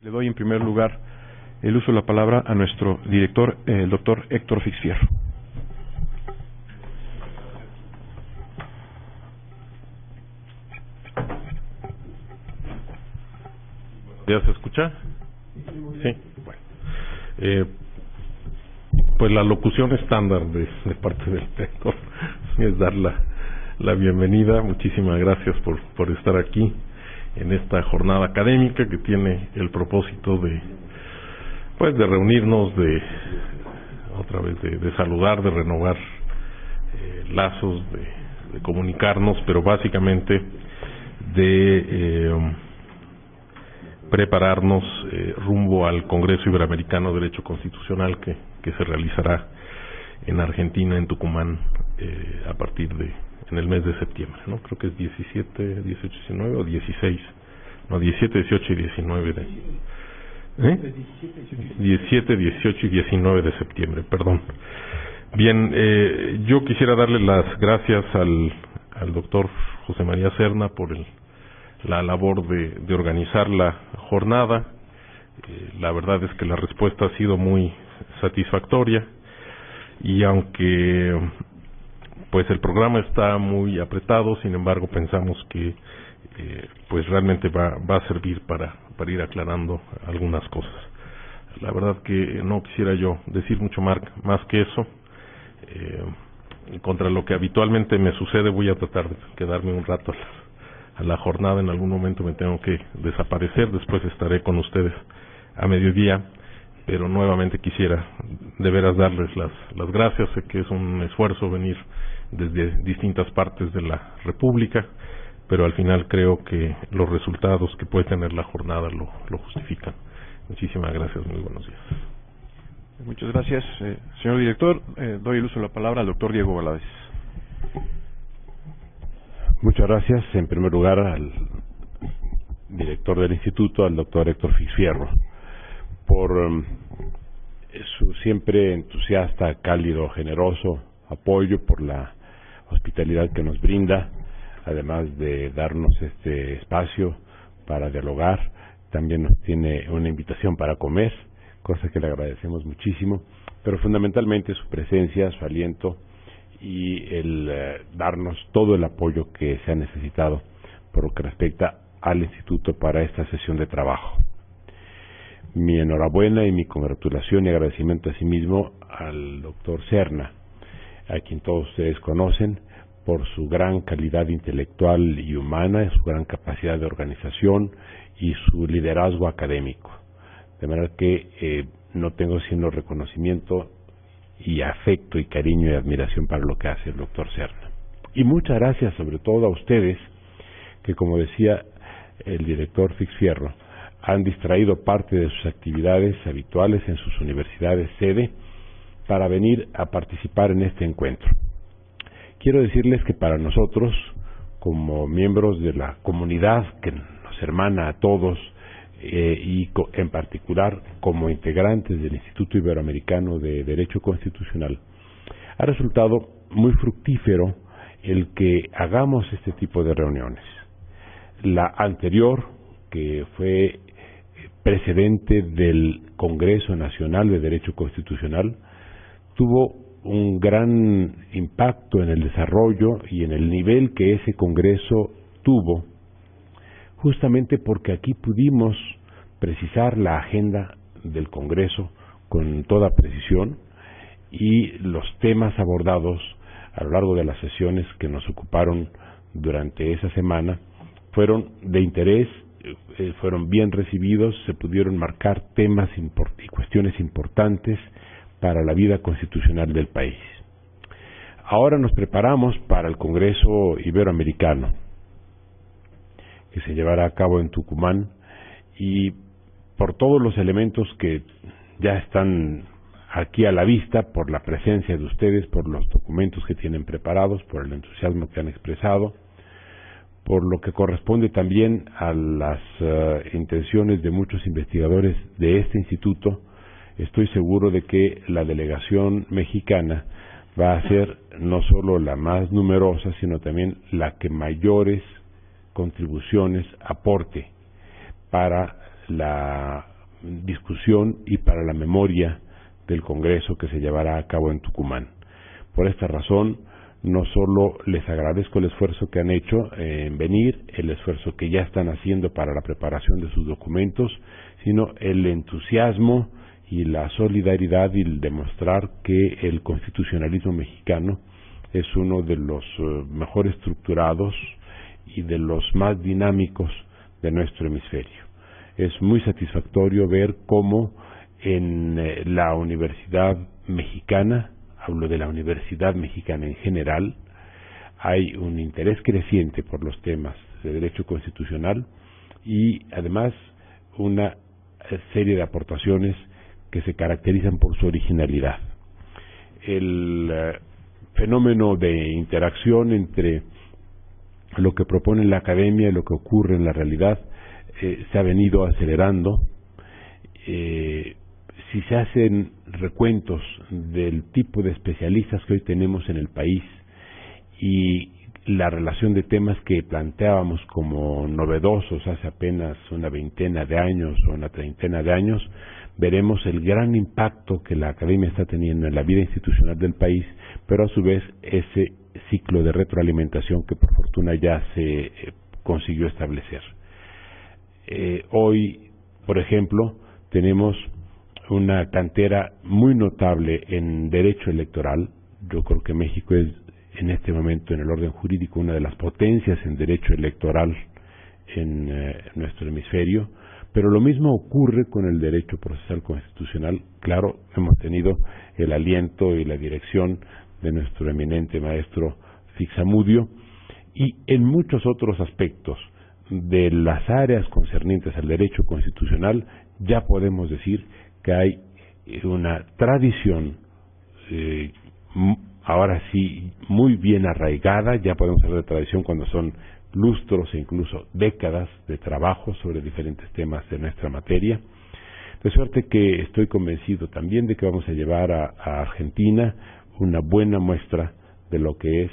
Le doy en primer lugar el uso de la palabra a nuestro director, el doctor Héctor Fix-Fierro. ¿Ya se escucha? Sí. Bueno. Pues la locución estándar de parte del director es dar la bienvenida. Muchísimas gracias por estar aquí en esta jornada académica que tiene el propósito de reunirnos, de saludar, de renovar lazos, de comunicarnos, pero básicamente de prepararnos rumbo al Congreso Iberoamericano de Derecho Constitucional que se realizará en Argentina, en Tucumán, a partir en el mes de septiembre, ¿no? Creo que es 17, 18, 19 o 16, no, 17, 18 y 19 17, 18 y 19 de septiembre, perdón. Bien, yo quisiera darle las gracias al doctor José María Serna por la labor de organizar la jornada. La verdad es que la respuesta ha sido muy satisfactoria, y aunque pues el programa está muy apretado, sin embargo pensamos que pues realmente va a servir para ir aclarando algunas cosas. La verdad que no quisiera yo decir mucho más que eso. Contra lo que habitualmente me sucede, voy a tratar de quedarme un rato a la jornada. En algún momento me tengo que desaparecer, después estaré con ustedes a mediodía, pero nuevamente quisiera de veras darles las gracias. Sé que es un esfuerzo venir desde distintas partes de la República, pero al final creo que los resultados que puede tener la jornada lo justifican. Muchísimas gracias, muy buenos días. Muchas gracias, señor director. Doy el uso de la palabra al doctor Diego Valadez. Muchas gracias. En primer lugar, al director del instituto, al doctor Héctor Fix-Fierro, por su siempre entusiasta, cálido, generoso apoyo, por la hospitalidad que nos brinda, además de darnos este espacio para dialogar. También nos tiene una invitación para comer, cosa que le agradecemos muchísimo, pero fundamentalmente su presencia, su aliento y el darnos todo el apoyo que se ha necesitado por lo que respecta al instituto para esta sesión de trabajo. Mi enhorabuena y mi congratulación y agradecimiento asimismo al doctor Serna, a quien todos ustedes conocen, por su gran calidad intelectual y humana, su gran capacidad de organización y su liderazgo académico. De manera que no tengo sino reconocimiento y afecto y cariño y admiración para lo que hace el doctor Serna. Y muchas gracias sobre todo a ustedes que, como decía el director Fix-Fierro, han distraído parte de sus actividades habituales en sus universidades sede para venir a participar en este encuentro. Quiero decirles que para nosotros, como miembros de la comunidad que nos hermana a todos, y en particular como integrantes del Instituto Iberoamericano de Derecho Constitucional, ha resultado muy fructífero el que hagamos este tipo de reuniones. La anterior, que fue precedente del Congreso Nacional de Derecho Constitucional, tuvo un gran impacto en el desarrollo y en el nivel que ese Congreso tuvo, justamente porque aquí pudimos precisar la agenda del Congreso con toda precisión, y los temas abordados a lo largo de las sesiones que nos ocuparon durante esa semana fueron de interés, fueron bien recibidos, se pudieron marcar temas y cuestiones importantes para la vida constitucional del país. Ahora nos preparamos para el Congreso Iberoamericano, que se llevará a cabo en Tucumán, y por todos los elementos que ya están aquí a la vista, por la presencia de ustedes, por los documentos que tienen preparados, por el entusiasmo que han expresado, por lo que corresponde también a las intenciones de muchos investigadores de este instituto, estoy seguro de que la delegación mexicana va a ser no solo la más numerosa, sino también la que mayores contribuciones aporte para la discusión y para la memoria del Congreso que se llevará a cabo en Tucumán. Por esta razón, no solo les agradezco el esfuerzo que han hecho en venir, el esfuerzo que ya están haciendo para la preparación de sus documentos, sino el entusiasmo y la solidaridad y el demostrar que el constitucionalismo mexicano es uno de los mejor estructurados y de los más dinámicos de nuestro hemisferio. Es muy satisfactorio ver cómo en la Universidad Mexicana, hablo de la Universidad Mexicana en general, hay un interés creciente por los temas de derecho constitucional y además una serie de aportaciones que se caracterizan por su originalidad. El fenómeno de interacción entre lo que propone la academia y lo que ocurre en la realidad se ha venido acelerando. Si se hacen recuentos del tipo de especialistas que hoy tenemos en el país y la relación de temas que planteábamos como novedosos hace apenas una veintena de años o una treintena de años, veremos el gran impacto que la academia está teniendo en la vida institucional del país, pero a su vez ese ciclo de retroalimentación que por fortuna ya se consiguió establecer. Hoy, por ejemplo, tenemos una cantera muy notable en derecho electoral. Yo creo que México es en este momento en el orden jurídico una de las potencias en derecho electoral en nuestro hemisferio, pero lo mismo ocurre con el derecho procesal constitucional. Claro, hemos tenido el aliento y la dirección de nuestro eminente maestro Fixamudio, y en muchos otros aspectos de las áreas concernientes al derecho constitucional ya podemos decir que hay una tradición ahora sí muy bien arraigada. Ya podemos hablar de tradición cuando son lustros e incluso décadas de trabajo sobre diferentes temas de nuestra materia, de suerte que estoy convencido también de que vamos a llevar a Argentina una buena muestra de lo que es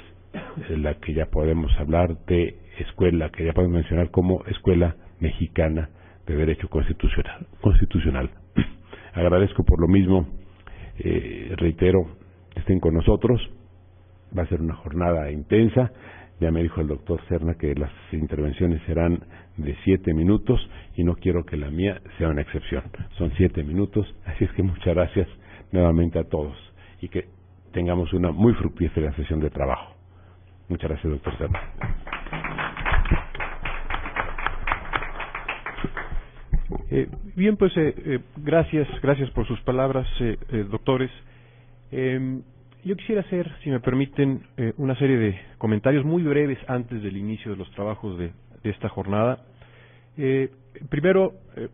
la que ya podemos hablar de escuela, que ya podemos mencionar como Escuela Mexicana de Derecho Constitucional. Agradezco por lo mismo, reitero, que estén con nosotros. Va a ser una jornada intensa. Ya me dijo el doctor Serna que las intervenciones serán de 7 minutos y no quiero que la mía sea una excepción. Son 7 minutos, así es que muchas gracias nuevamente a todos y que tengamos una muy fructífera sesión de trabajo. Muchas gracias, doctor Serna. Bien, pues gracias por sus palabras, doctores. Yo quisiera hacer, si me permiten, una serie de comentarios muy breves antes del inicio de los trabajos de esta jornada. Primero,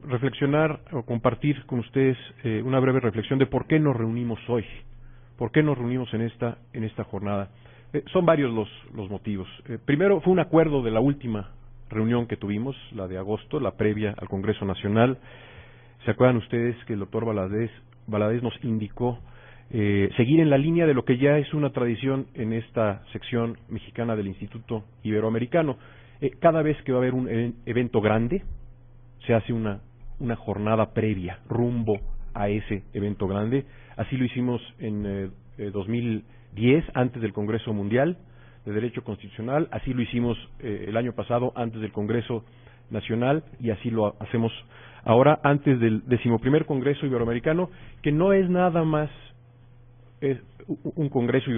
reflexionar o compartir con ustedes una breve reflexión de por qué nos reunimos hoy, por qué nos reunimos en esta jornada. Son varios los motivos. Primero, fue un acuerdo de la última reunión que tuvimos, la de agosto, la previa al Congreso Nacional. ¿Se acuerdan ustedes que el doctor Valadez nos indicó seguir en la línea de lo que ya es una tradición en esta sección mexicana del Instituto Iberoamericano? Cada vez que va a haber un evento grande, se hace una jornada previa, rumbo a ese evento grande. Así lo hicimos en 2010, antes del Congreso Mundial de Derecho Constitucional, así lo hicimos el año pasado, antes del Congreso Nacional, y así lo hacemos ahora, antes del 11º Congreso Iberoamericano, que no es nada más un Congreso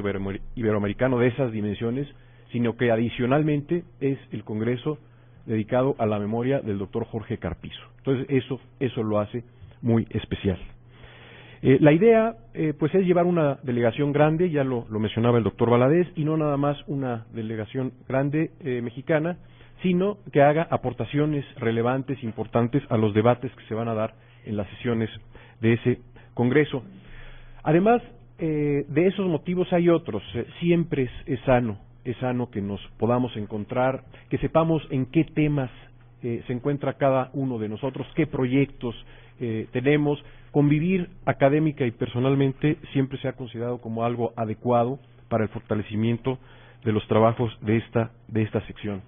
Iberoamericano de esas dimensiones, sino que adicionalmente es el Congreso dedicado a la memoria del doctor Jorge Carpizo. Entonces eso lo hace muy especial. La idea pues es llevar una delegación grande, ya lo mencionaba el doctor Valadez, y no nada más una delegación grande mexicana, sino que haga aportaciones relevantes, importantes a los debates que se van a dar en las sesiones de ese Congreso. Además de esos motivos hay otros. Siempre es sano que nos podamos encontrar, que sepamos en qué temas se encuentra cada uno de nosotros, qué proyectos tenemos. Convivir académica y personalmente siempre se ha considerado como algo adecuado para el fortalecimiento de los trabajos de esta sección.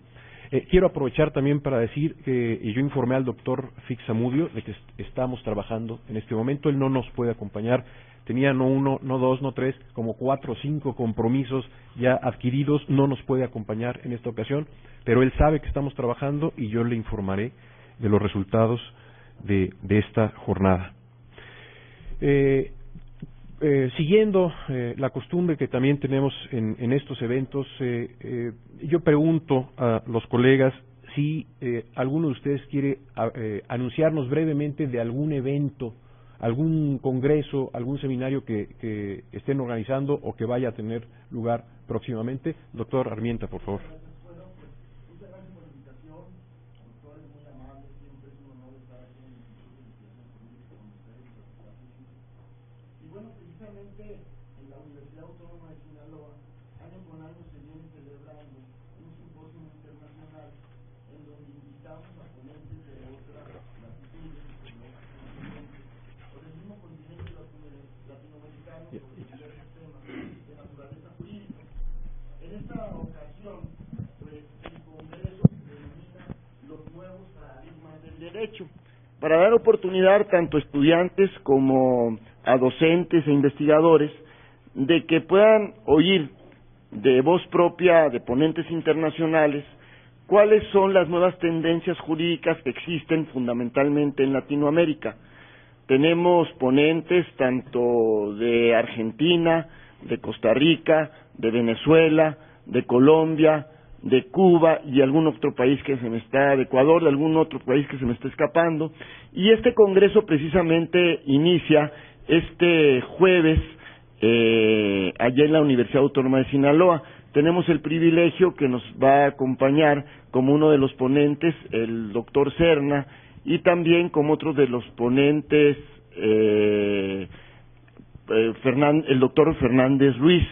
Quiero aprovechar también para decir que yo informé al doctor Fixamudio de que estamos trabajando en este momento. Él no nos puede acompañar. Tenía no uno, no dos, no tres, como 4 o 5 compromisos ya adquiridos. No nos puede acompañar en esta ocasión, pero él sabe que estamos trabajando y yo le informaré de los resultados de esta jornada. Siguiendo la costumbre que también tenemos en estos eventos, yo pregunto a los colegas si alguno de ustedes quiere anunciarnos brevemente de algún evento, algún congreso, algún seminario que estén organizando o que vaya a tener lugar próximamente. Doctor Armienta, por favor. En la Universidad Autónoma de Sinaloa, año con año se viene celebrando un simposio internacional en donde invitamos a ponentes de otras latitudes o del mismo continente latinoamericano sobre diversos temas de naturaleza jurídica. En esta ocasión, pues, el Congreso se denomina los nuevos paradigmas del derecho, para dar oportunidad tanto a estudiantes como a docentes e investigadores de que puedan oír de voz propia de ponentes internacionales cuáles son las nuevas tendencias jurídicas que existen fundamentalmente en Latinoamérica. Tenemos ponentes tanto de Argentina, de Costa Rica, de Venezuela, de Colombia, de Cuba y algún otro país que se me está, de Ecuador, de algún otro país que se me está escapando. Y este congreso precisamente inicia este jueves allá en la Universidad Autónoma de Sinaloa. Tenemos el privilegio que nos va a acompañar como uno de los ponentes el doctor Serna y también como otro de los ponentes el doctor Fernández Ruiz.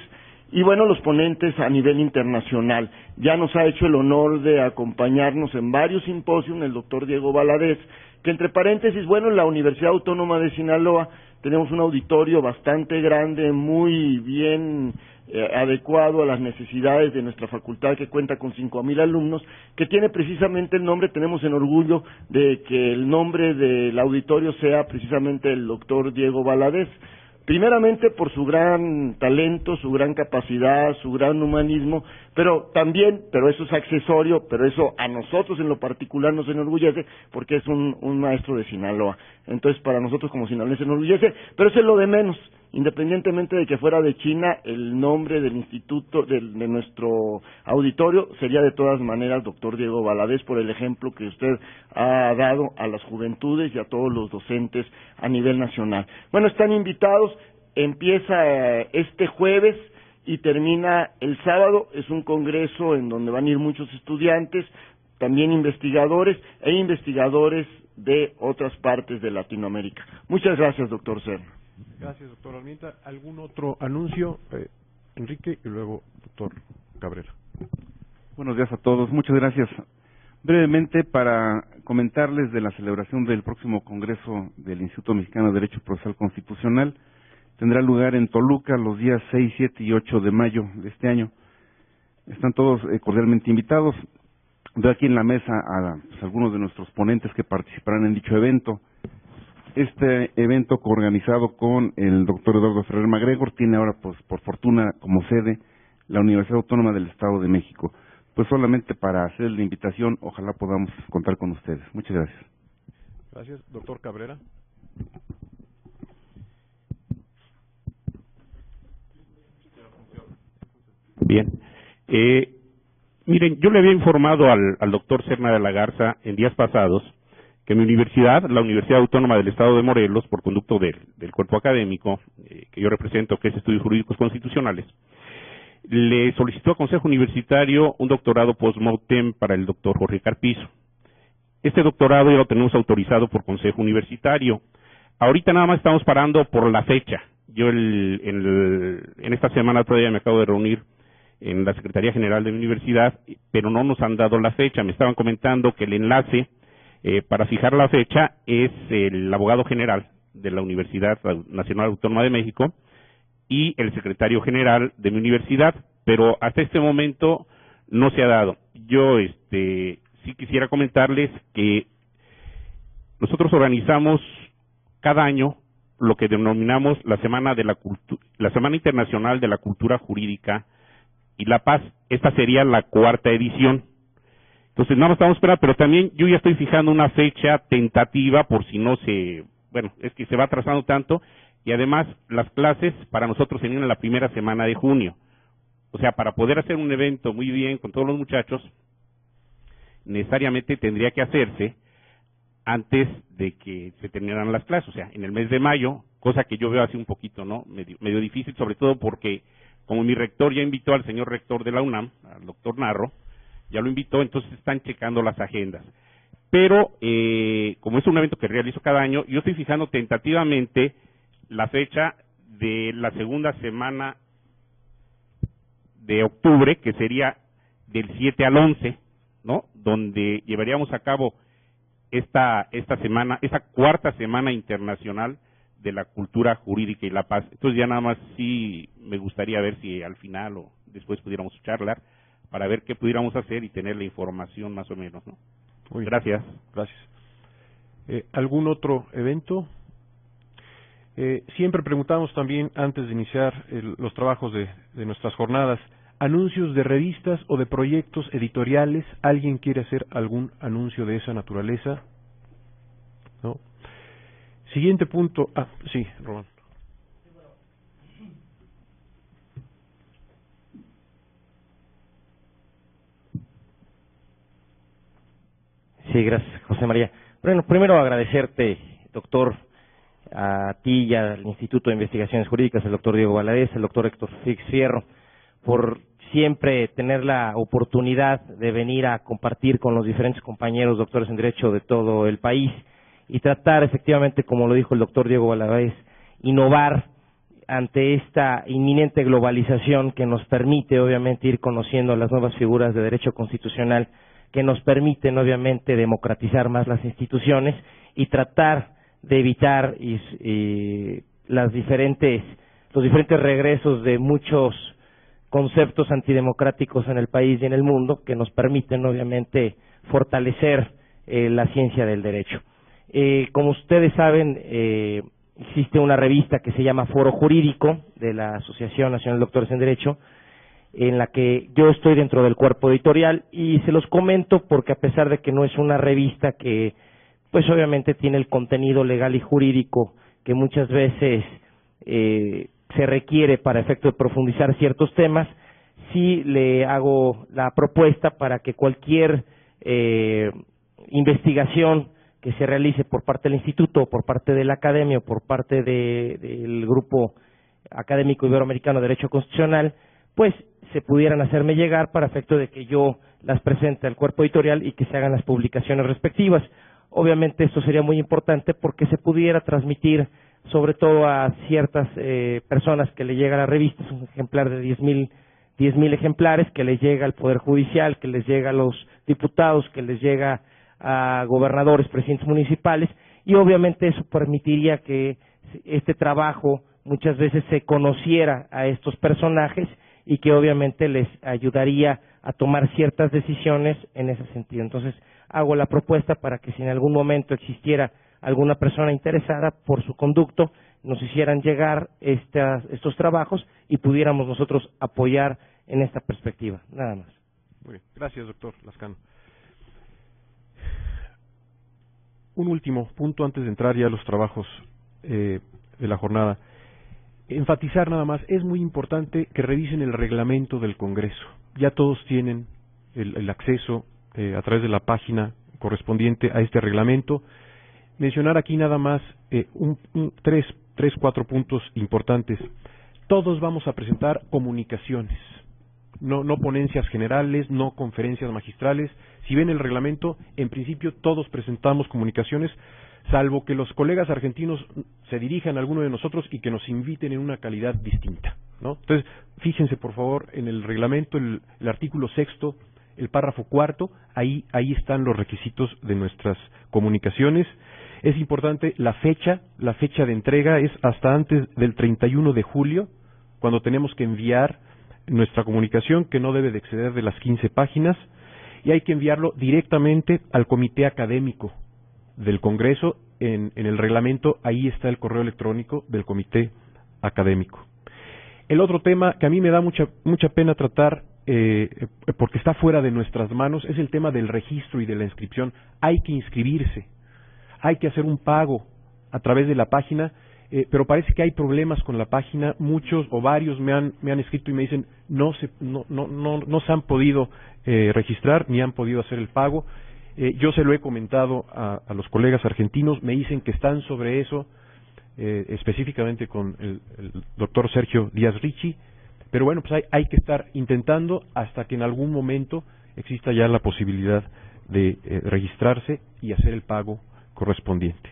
Y bueno, los ponentes a nivel internacional. Ya nos ha hecho el honor de acompañarnos en varios simposios el doctor Diego Valadez, que entre paréntesis, bueno, en la Universidad Autónoma de Sinaloa tenemos un auditorio bastante grande, muy bien adecuado a las necesidades de nuestra facultad, que cuenta con 5,000 alumnos, que tiene precisamente el nombre, tenemos en orgullo de que el nombre del auditorio sea precisamente el doctor Diego Valadez. Primeramente por su gran talento, su gran capacidad, su gran humanismo, pero también, pero eso es accesorio, pero eso a nosotros en lo particular nos enorgullece porque es un maestro de Sinaloa. Entonces para nosotros como sinaloenses se enorgullece, pero eso es lo de menos. Independientemente de que fuera de China, el nombre del instituto, de nuestro auditorio, sería de todas maneras doctor Diego Valadez, por el ejemplo que usted ha dado a las juventudes y a todos los docentes a nivel nacional. Bueno, están invitados, empieza este jueves y termina el sábado. Es un congreso en donde van a ir muchos estudiantes, también investigadores e investigadores de otras partes de Latinoamérica. Muchas gracias, doctor Serna. Gracias, doctor Armienta. ¿Algún otro anuncio? Enrique y luego doctor Cabrera. Buenos días a todos. Muchas gracias. Brevemente, para comentarles de la celebración del próximo Congreso del Instituto Mexicano de Derecho Procesal Constitucional, tendrá lugar en Toluca los días 6, 7 y 8 de mayo de este año. Están todos cordialmente invitados. Veo aquí en la mesa a algunos de nuestros ponentes que participarán en dicho evento. Este evento coorganizado con el doctor Eduardo Ferrer MacGregor tiene ahora, pues, por fortuna, como sede la Universidad Autónoma del Estado de México. Pues solamente para hacer la invitación, ojalá podamos contar con ustedes. Muchas gracias. Gracias. Doctor Cabrera. Bien. Miren, yo le había informado al doctor Serna de la Garza en días pasados que mi universidad, la Universidad Autónoma del Estado de Morelos, por conducto del cuerpo académico que yo represento, que es Estudios Jurídicos Constitucionales, le solicitó al Consejo Universitario un doctorado post-mortem para el doctor Jorge Carpizo. Este doctorado ya lo tenemos autorizado por Consejo Universitario. Ahorita nada más estamos parando por la fecha. Yo en esta semana todavía me acabo de reunir en la Secretaría General de la Universidad, pero no nos han dado la fecha. Me estaban comentando que el enlace para fijar la fecha es el abogado general de la Universidad Nacional Autónoma de México y el secretario general de mi universidad, pero hasta este momento no se ha dado. yo sí quisiera comentarles que nosotros organizamos cada año lo que denominamos la Semana Internacional de la Cultura Jurídica y la Paz. Esta sería la 4ª edición. Entonces, nada más estamos esperando, pero también yo ya estoy fijando una fecha tentativa por si no es que se va atrasando tanto, y además las clases para nosotros serían en la primera semana de junio. O sea, para poder hacer un evento muy bien con todos los muchachos, necesariamente tendría que hacerse antes de que se terminaran las clases, o sea, en el mes de mayo, cosa que yo veo así un poquito, ¿no? Medio difícil, sobre todo porque como mi rector ya invitó al señor rector de la UNAM, al doctor Narro, ya lo invitó, entonces están checando las agendas. Pero, como es un evento que realizo cada año, yo estoy fijando tentativamente la fecha de la segunda semana de octubre, que sería del 7 al 11, ¿no? Donde llevaríamos a cabo esta 4ª Semana Internacional de la Cultura Jurídica y la Paz. Entonces ya nada más sí me gustaría ver si al final o después pudiéramos charlar para ver qué pudiéramos hacer y tener la información más o menos, ¿no? Muy bien. Gracias. Gracias. ¿Algún otro evento? Siempre preguntamos también, antes de iniciar los trabajos de nuestras jornadas, anuncios de revistas o de proyectos editoriales. ¿Alguien quiere hacer algún anuncio de esa naturaleza? ¿No? Siguiente punto. Sí, Román. Sí, gracias, José María. Bueno, primero agradecerte, doctor, a ti y al Instituto de Investigaciones Jurídicas, el doctor Diego Valadez, el doctor Héctor Fix Fierro, por siempre tener la oportunidad de venir a compartir con los diferentes compañeros doctores en Derecho de todo el país y tratar efectivamente, como lo dijo el doctor Diego Valadez, innovar ante esta inminente globalización que nos permite obviamente ir conociendo las nuevas figuras de derecho constitucional, que nos permiten obviamente democratizar más las instituciones y tratar de evitar los diferentes regresos de muchos conceptos antidemocráticos en el país y en el mundo que nos permiten obviamente fortalecer la ciencia del derecho. Como ustedes saben, existe una revista que se llama Foro Jurídico de la Asociación Nacional de Doctores en Derecho, en la que yo estoy dentro del cuerpo editorial, y se los comento porque a pesar de que no es una revista que pues obviamente tiene el contenido legal y jurídico que muchas veces se requiere para efecto de profundizar ciertos temas, sí le hago la propuesta para que cualquier investigación que se realice por parte del Instituto, o por parte de la Academia, o por parte del Grupo Académico Iberoamericano de Derecho Constitucional, pues se pudieran hacerme llegar para efecto de que yo las presente al cuerpo editorial y que se hagan las publicaciones respectivas. Obviamente esto sería muy importante porque se pudiera transmitir sobre todo a ciertas personas que le llega a la revista, es un ejemplar de 10,000 ejemplares, que les llega al Poder Judicial, que les llega a los diputados, que les llega a gobernadores, presidentes municipales, y obviamente eso permitiría que este trabajo muchas veces se conociera a estos personajes y que obviamente les ayudaría a tomar ciertas decisiones en ese sentido. Entonces, hago la propuesta para que si en algún momento existiera alguna persona interesada por su conducto, nos hicieran llegar estos trabajos y pudiéramos nosotros apoyar en esta perspectiva. Nada más. Muy bien. Gracias, doctor Lascano. Un último punto antes de entrar ya a los trabajos de la jornada. Enfatizar nada más, es muy importante que revisen el reglamento del Congreso. Ya todos tienen el acceso a través de la página correspondiente a este reglamento. Mencionar aquí nada más tres, cuatro puntos importantes. Todos vamos a presentar comunicaciones, no ponencias generales, no conferencias magistrales. Si ven el reglamento, en principio todos presentamos comunicaciones, salvo que los colegas argentinos se dirijan a alguno de nosotros y que nos inviten en una calidad distinta, ¿no? Entonces, fíjense por favor en el reglamento, el artículo 6º, el párrafo 4º, ahí están los requisitos de nuestras comunicaciones. Es importante la fecha de entrega es hasta antes del 31 de julio, cuando tenemos que enviar nuestra comunicación, que no debe de exceder de las 15 páginas. y hay que enviarlo directamente al comité académico del Congreso. En el reglamento ahí está el correo electrónico del comité académico. El otro tema que a mí me da mucha pena tratar, porque está fuera de nuestras manos, es el tema del registro y de la inscripción. Hay que inscribirse, hay que hacer un pago a través de la página, pero parece que hay problemas con la página. Muchos o varios me han escrito y me dicen no se han podido registrar ni han podido hacer el pago. Yo se lo he comentado a los colegas argentinos, me dicen que están sobre eso, específicamente con el doctor Sergio Díaz Ricci, pero bueno, pues hay que estar intentando hasta que en algún momento exista ya la posibilidad de registrarse y hacer el pago correspondiente.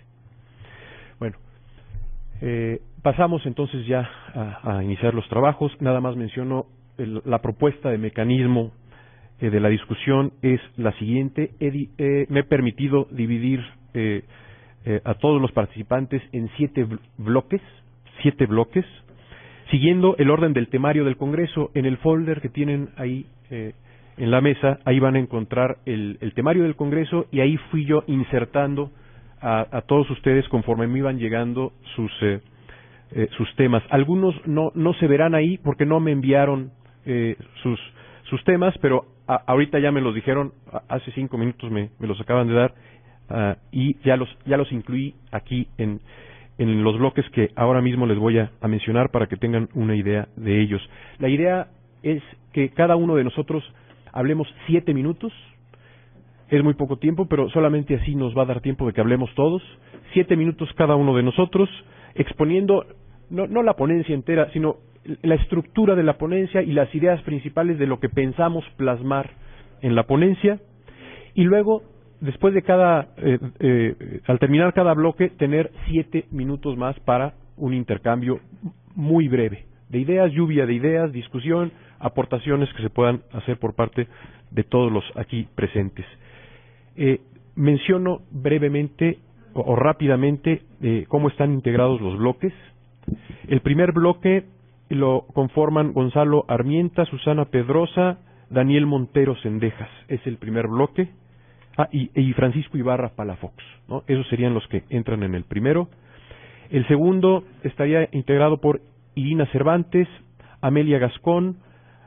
Bueno, pasamos entonces ya a iniciar los trabajos. Nada más menciono la propuesta de mecanismo de la discusión es la siguiente. Me he permitido dividir a todos los participantes en 7 bloques, siguiendo el orden del temario del Congreso. En el folder que tienen ahí en la mesa, ahí van a encontrar el temario del Congreso, y ahí fui yo insertando a todos ustedes conforme me iban llegando sus temas. Algunos no se verán ahí porque no me enviaron sus temas, pero ahorita ya me los dijeron, hace 5 minutos me los acaban de dar, y ya los incluí aquí en los bloques que ahora mismo les voy a mencionar para que tengan una idea de ellos. La idea es que cada uno de nosotros hablemos 7 minutos. Es muy poco tiempo, pero solamente así nos va a dar tiempo de que hablemos todos. 7 minutos cada uno de nosotros, exponiendo no la ponencia entera, sino la estructura de la ponencia y las ideas principales de lo que pensamos plasmar en la ponencia. Y luego, después de al terminar cada bloque, tener 7 minutos más para un intercambio muy breve de ideas, lluvia de ideas, discusión, aportaciones que se puedan hacer por parte de todos los aquí presentes. Menciono brevemente o rápidamente cómo están integrados los bloques. El primer bloque lo conforman Gonzalo Armienta, Susana Pedrosa, Daniel Montero Cendejas. Es el primer bloque. Y Francisco Ibarra Palafox, ¿no? Esos serían los que entran en el primero. El segundo estaría integrado por Irina Cervantes, Amelia Gascón,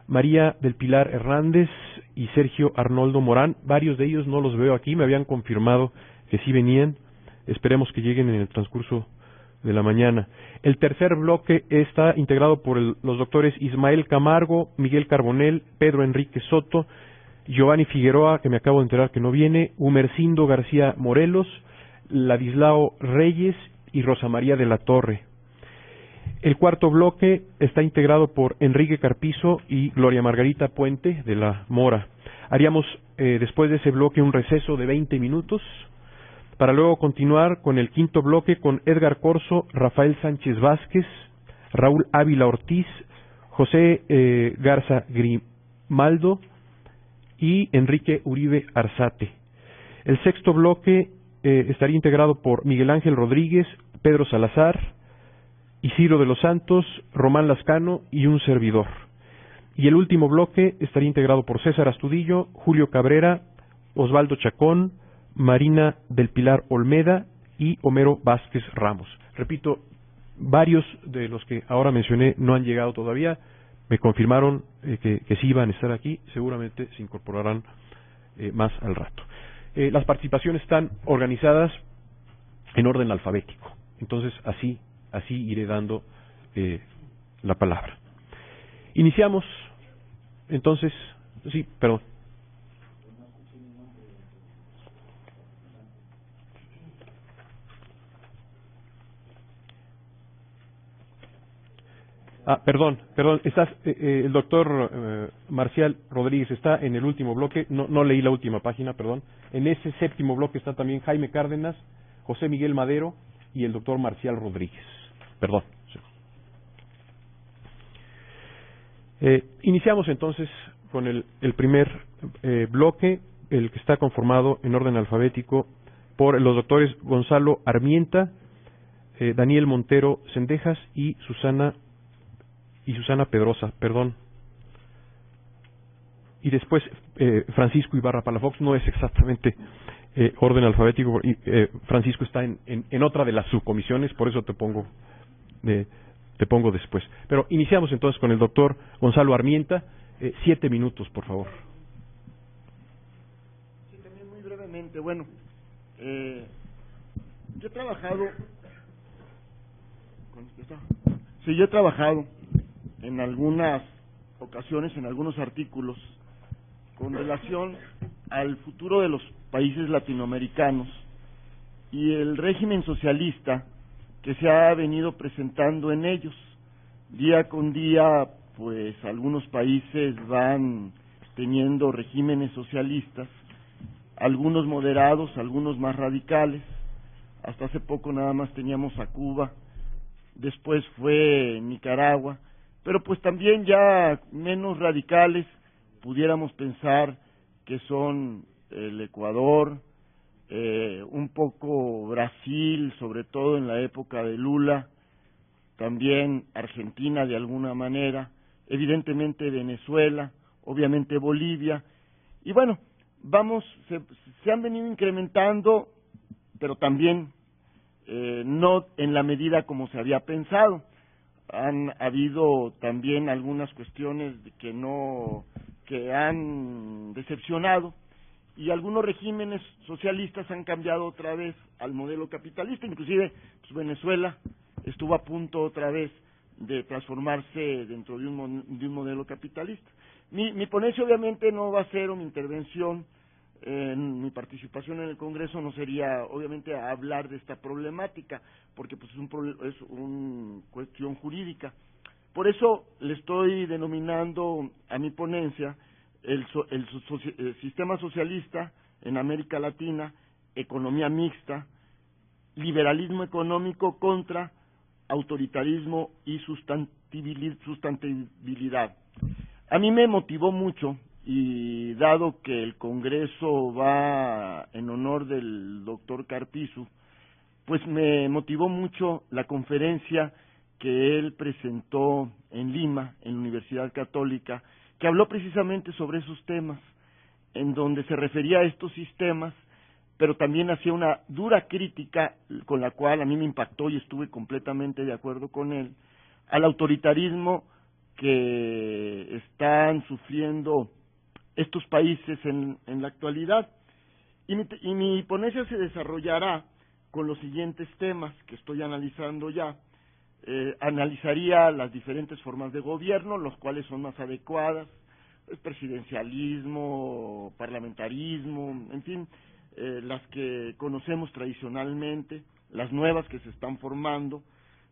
María del Pilar Hernández y Sergio Arnoldo Morán. Varios de ellos no los veo aquí, me habían confirmado que sí venían. Esperemos que lleguen en el transcurso de la mañana. El tercer bloque está integrado por los doctores Ismael Camargo, Miguel Carbonell, Pedro Enrique Soto, Giovanni Figueroa, que me acabo de enterar que no viene, Humercindo García Morelos, Ladislao Reyes y Rosa María de la Torre. El cuarto bloque está integrado por Enrique Carpizo y Gloria Margarita Puente de la Mora. Haríamos después de ese bloque un receso de 20 minutos para luego continuar con el quinto bloque con Edgar Corso, Rafael Sánchez Vázquez, Raúl Ávila Ortiz, José Garza Grimaldo y Enrique Uribe Arzate. El sexto bloque estaría integrado por Miguel Ángel Rodríguez, Pedro Salazar, Isidro de los Santos, Román Lascano y un servidor. Y el último bloque estaría integrado por César Astudillo, Julio Cabrera, Osvaldo Chacón, Marina del Pilar Olmeda y Homero Vázquez Ramos. Repito, varios de los que ahora mencioné no han llegado todavía. Me confirmaron que sí iban a estar aquí. Seguramente se incorporarán más al rato. Las participaciones están organizadas en orden alfabético. Entonces, así iré dando la palabra. Iniciamos, entonces, sí, perdón. Perdón, estás, el doctor Marcial Rodríguez está en el último bloque, no leí la última página, perdón. En ese séptimo bloque está también Jaime Cárdenas, José Miguel Madero y el doctor Marcial Rodríguez. Perdón. Iniciamos entonces con el primer bloque, el que está conformado en orden alfabético por los doctores Gonzalo Armienta, Daniel Montero Cendejas y Susana Pedrosa, perdón. y después Francisco Ibarra Palafox. No es exactamente orden alfabético, Francisco está en otra de las subcomisiones, por eso te pongo después. Pero iniciamos entonces con el doctor Gonzalo Armienta. 7 minutos, por favor. Sí, también muy brevemente. Bueno, yo he trabajado... yo he trabajado en algunas ocasiones, en algunos artículos, con relación al futuro de los países latinoamericanos y el régimen socialista que se ha venido presentando en ellos. Día con día, pues algunos países van teniendo regímenes socialistas, algunos moderados, algunos más radicales. Hasta hace poco nada más teníamos a Cuba, después fue Nicaragua, pero pues también ya menos radicales, pudiéramos pensar que son el Ecuador, un poco Brasil, sobre todo en la época de Lula, también Argentina de alguna manera, evidentemente Venezuela, obviamente Bolivia, y bueno, se han venido incrementando, pero también no en la medida como se había pensado. Han habido también algunas cuestiones que han decepcionado, y algunos regímenes socialistas han cambiado otra vez al modelo capitalista. Inclusive pues Venezuela estuvo a punto otra vez de transformarse dentro de un modelo capitalista. Mi ponencia obviamente no va a ser una intervención, mi participación en el Congreso no sería obviamente hablar de esta problemática, porque pues es una cuestión jurídica. Por eso le estoy denominando a mi ponencia el sistema socialista en América Latina, economía mixta, liberalismo económico contra autoritarismo y sustentabilidad. A mí me motivó mucho, y dado que el Congreso va en honor del doctor Carpizu, pues me motivó mucho la conferencia que él presentó en Lima, en la Universidad Católica, que habló precisamente sobre esos temas, en donde se refería a estos sistemas, pero también hacía una dura crítica, con la cual a mí me impactó y estuve completamente de acuerdo con él, al autoritarismo que están sufriendo estos países en la actualidad. Y mi ponencia se desarrollará con los siguientes temas que estoy analizando ya. Analizaría las diferentes formas de gobierno, los cuales son más adecuadas, el presidencialismo, parlamentarismo, en fin, las que conocemos tradicionalmente, las nuevas que se están formando.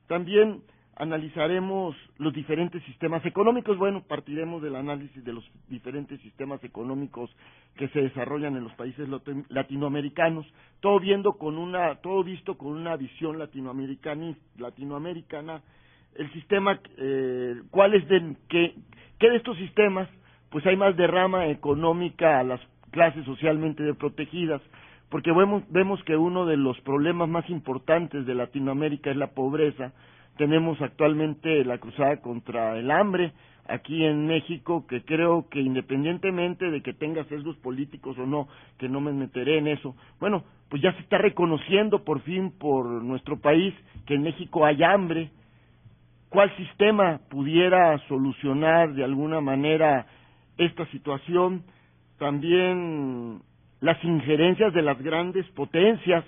También analizaremos los diferentes sistemas económicos. Bueno, partiremos del análisis de los diferentes sistemas económicos que se desarrollan en los países latinoamericanos, todo visto con una visión latinoamericana, el sistema, qué de estos sistemas, pues hay más derrama económica a las clases socialmente desprotegidas, porque vemos que uno de los problemas más importantes de Latinoamérica es la pobreza. Tenemos actualmente la cruzada contra el hambre aquí en México, que creo que independientemente de que tenga sesgos políticos o no, que no me meteré en eso, bueno, pues ya se está reconociendo por fin por nuestro país que en México hay hambre. ¿Cuál sistema pudiera solucionar de alguna manera esta situación? También las injerencias de las grandes potencias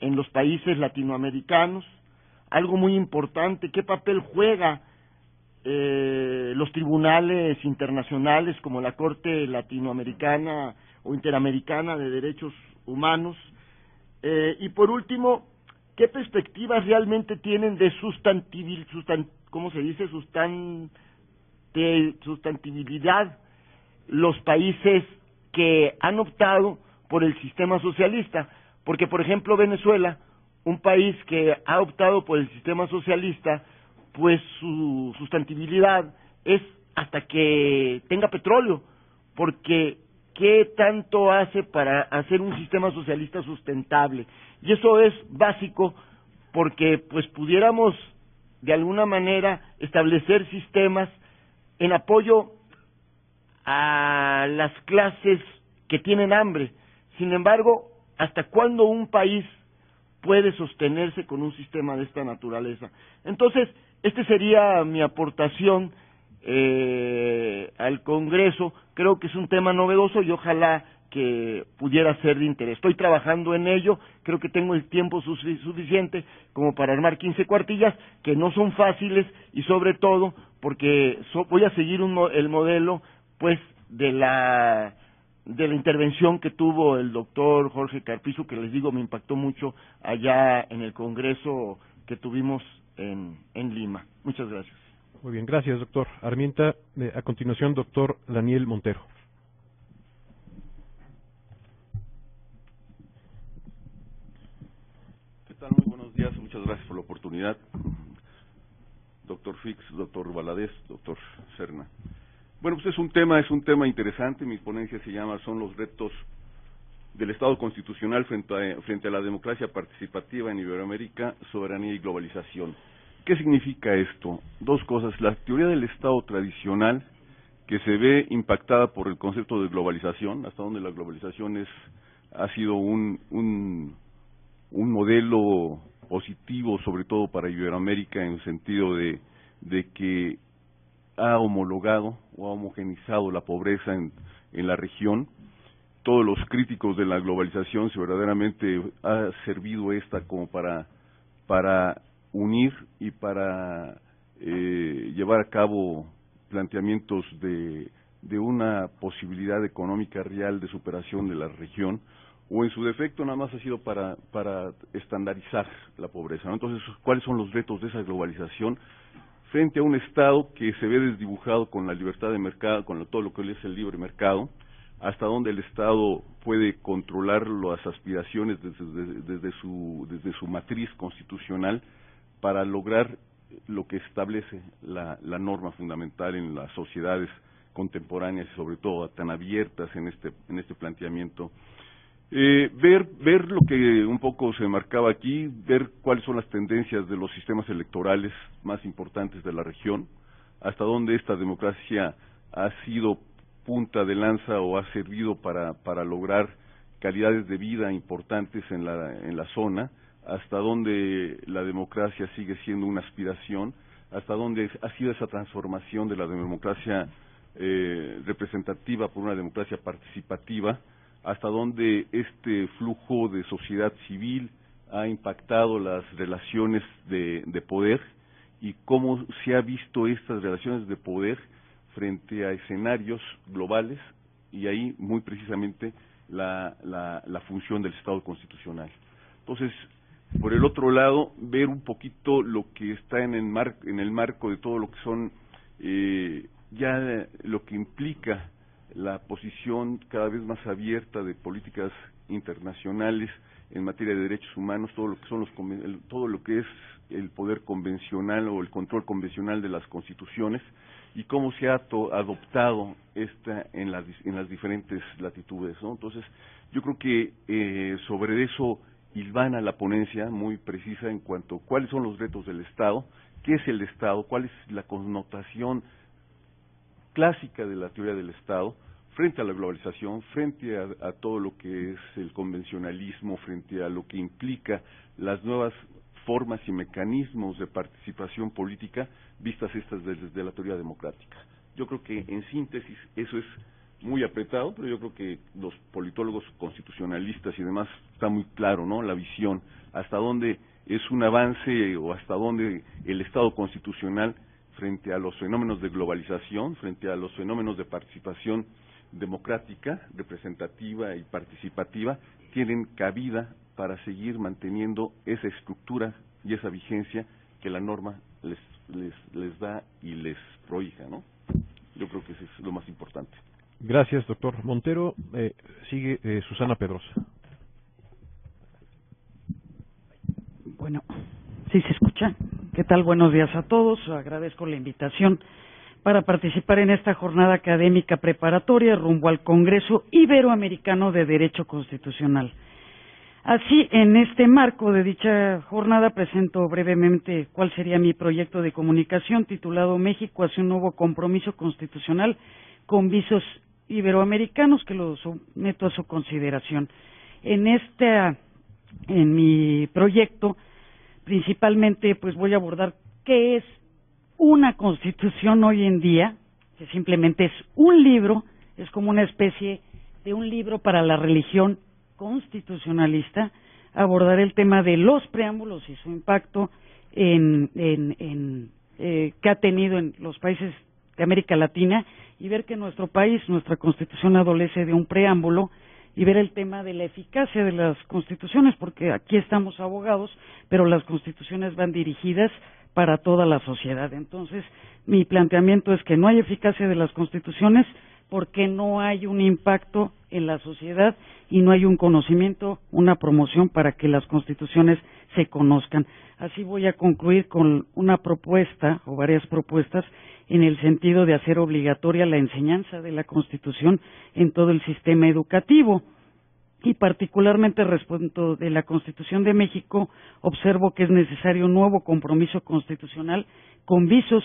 en los países latinoamericanos. Algo muy importante, ¿qué papel juega los tribunales internacionales como la Corte Latinoamericana o Interamericana de Derechos Humanos? Y por último, ¿qué perspectivas realmente tienen de sustentabilidad los países que han optado por el sistema socialista? Porque, por ejemplo, Venezuela, un país que ha optado por el sistema socialista, pues su sustentabilidad es hasta que tenga petróleo, porque ¿qué tanto hace para hacer un sistema socialista sustentable? Y eso es básico, porque pues pudiéramos de alguna manera establecer sistemas en apoyo a las clases que tienen hambre. Sin embargo, ¿hasta cuándo un país puede sostenerse con un sistema de esta naturaleza? Entonces, este sería mi aportación al Congreso. Creo que es un tema novedoso y ojalá que pudiera ser de interés. Estoy trabajando en ello, creo que tengo el tiempo suficiente como para armar 15 cuartillas, que no son fáciles, y sobre todo porque voy a seguir el modelo pues de la intervención que tuvo el doctor Jorge Carpizo, que les digo me impactó mucho allá en el Congreso que tuvimos en Lima. Muchas gracias. Muy bien, gracias, doctor Armienta. A continuación, doctor Daniel Montero. ¿Qué tal? Muy buenos días, muchas gracias por la oportunidad. Doctor Fix, doctor Valadez, doctor Serna. Bueno, pues es un tema interesante. Mi ponencia se llama Son los retos del Estado constitucional frente a la democracia participativa en Iberoamérica, soberanía y globalización. ¿Qué significa esto? Dos cosas. La teoría del Estado tradicional, que se ve impactada por el concepto de globalización, hasta donde la globalización ha sido un modelo positivo, sobre todo para Iberoamérica, en el sentido de que ha homologado o ha homogenizado la pobreza en la región. Todos los críticos de la globalización, si verdaderamente ha servido esta como para unir y para llevar a cabo planteamientos de una posibilidad económica real de superación de la región, o en su defecto nada más ha sido para estandarizar la pobreza, ¿no? Entonces, ¿cuáles son los retos de esa globalización frente a un Estado que se ve desdibujado con la libertad de mercado, con todo lo que es el libre mercado? Hasta dónde el Estado puede controlar las aspiraciones desde su matriz constitucional para lograr lo que establece la norma fundamental en las sociedades contemporáneas y sobre todo tan abiertas en este planteamiento. Ver lo que un poco se marcaba aquí, ver cuáles son las tendencias de los sistemas electorales más importantes de la región, hasta dónde esta democracia ha sido punta de lanza o ha servido para lograr calidades de vida importantes en la zona, hasta dónde la democracia sigue siendo una aspiración, hasta dónde ha sido esa transformación de la democracia representativa por una democracia participativa, hasta dónde este flujo de sociedad civil ha impactado las relaciones de poder y cómo se ha visto estas relaciones de poder frente a escenarios globales, y ahí muy precisamente la función del Estado constitucional. Entonces, por el otro lado, ver un poquito lo que está en el marco de todo lo que son ya lo que implica la posición cada vez más abierta de políticas internacionales en materia de derechos humanos, todo lo que es el poder convencional o el control convencional de las constituciones, y cómo se ha adoptado esta en las diferentes latitudes, ¿no? Entonces, yo creo que sobre eso hilvana la ponencia muy precisa en cuanto a cuáles son los retos del Estado, qué es el Estado, cuál es la connotación clásica de la teoría del Estado frente a la globalización, frente a todo lo que es el convencionalismo, frente a lo que implica las nuevas formas y mecanismos de participación política vistas estas desde la teoría democrática. Yo creo que en síntesis eso es muy apretado, pero yo creo que los politólogos constitucionalistas y demás está muy claro, ¿no? La visión, hasta dónde es un avance o hasta dónde el Estado constitucional frente a los fenómenos de globalización, frente a los fenómenos de participación democrática, representativa y participativa, tienen cabida para seguir manteniendo esa estructura y esa vigencia que la norma les da y les prohija, ¿no? Yo creo que eso es lo más importante. Gracias, doctor Montero. Sigue Susana Pedrosa. Bueno, ¿sí se escucha? ¿Qué tal? Buenos días a todos. Agradezco la invitación para participar en esta jornada académica preparatoria rumbo al Congreso Iberoamericano de Derecho Constitucional. Así, en este marco de dicha jornada, presento brevemente cuál sería mi proyecto de comunicación titulado México hacia un nuevo compromiso constitucional con visos iberoamericanos, que lo someto a su consideración. En mi proyecto, principalmente, pues voy a abordar qué es una constitución hoy en día, que simplemente es un libro, es como una especie de un libro para la religión constitucionalista. Abordar el tema de los preámbulos y su impacto que ha tenido en los países de América Latina, y ver que nuestro país, nuestra Constitución, adolece de un preámbulo, y ver el tema de la eficacia de las constituciones, porque aquí estamos abogados, pero las constituciones van dirigidas para toda la sociedad. Entonces, mi planteamiento es que no hay eficacia de las constituciones porque no hay un impacto en la sociedad y no hay un conocimiento, una promoción para que las constituciones se conozcan. Así voy a concluir con una propuesta o varias propuestas en el sentido de hacer obligatoria la enseñanza de la Constitución en todo el sistema educativo. Y particularmente respecto de la Constitución de México, observo que es necesario un nuevo compromiso constitucional con visos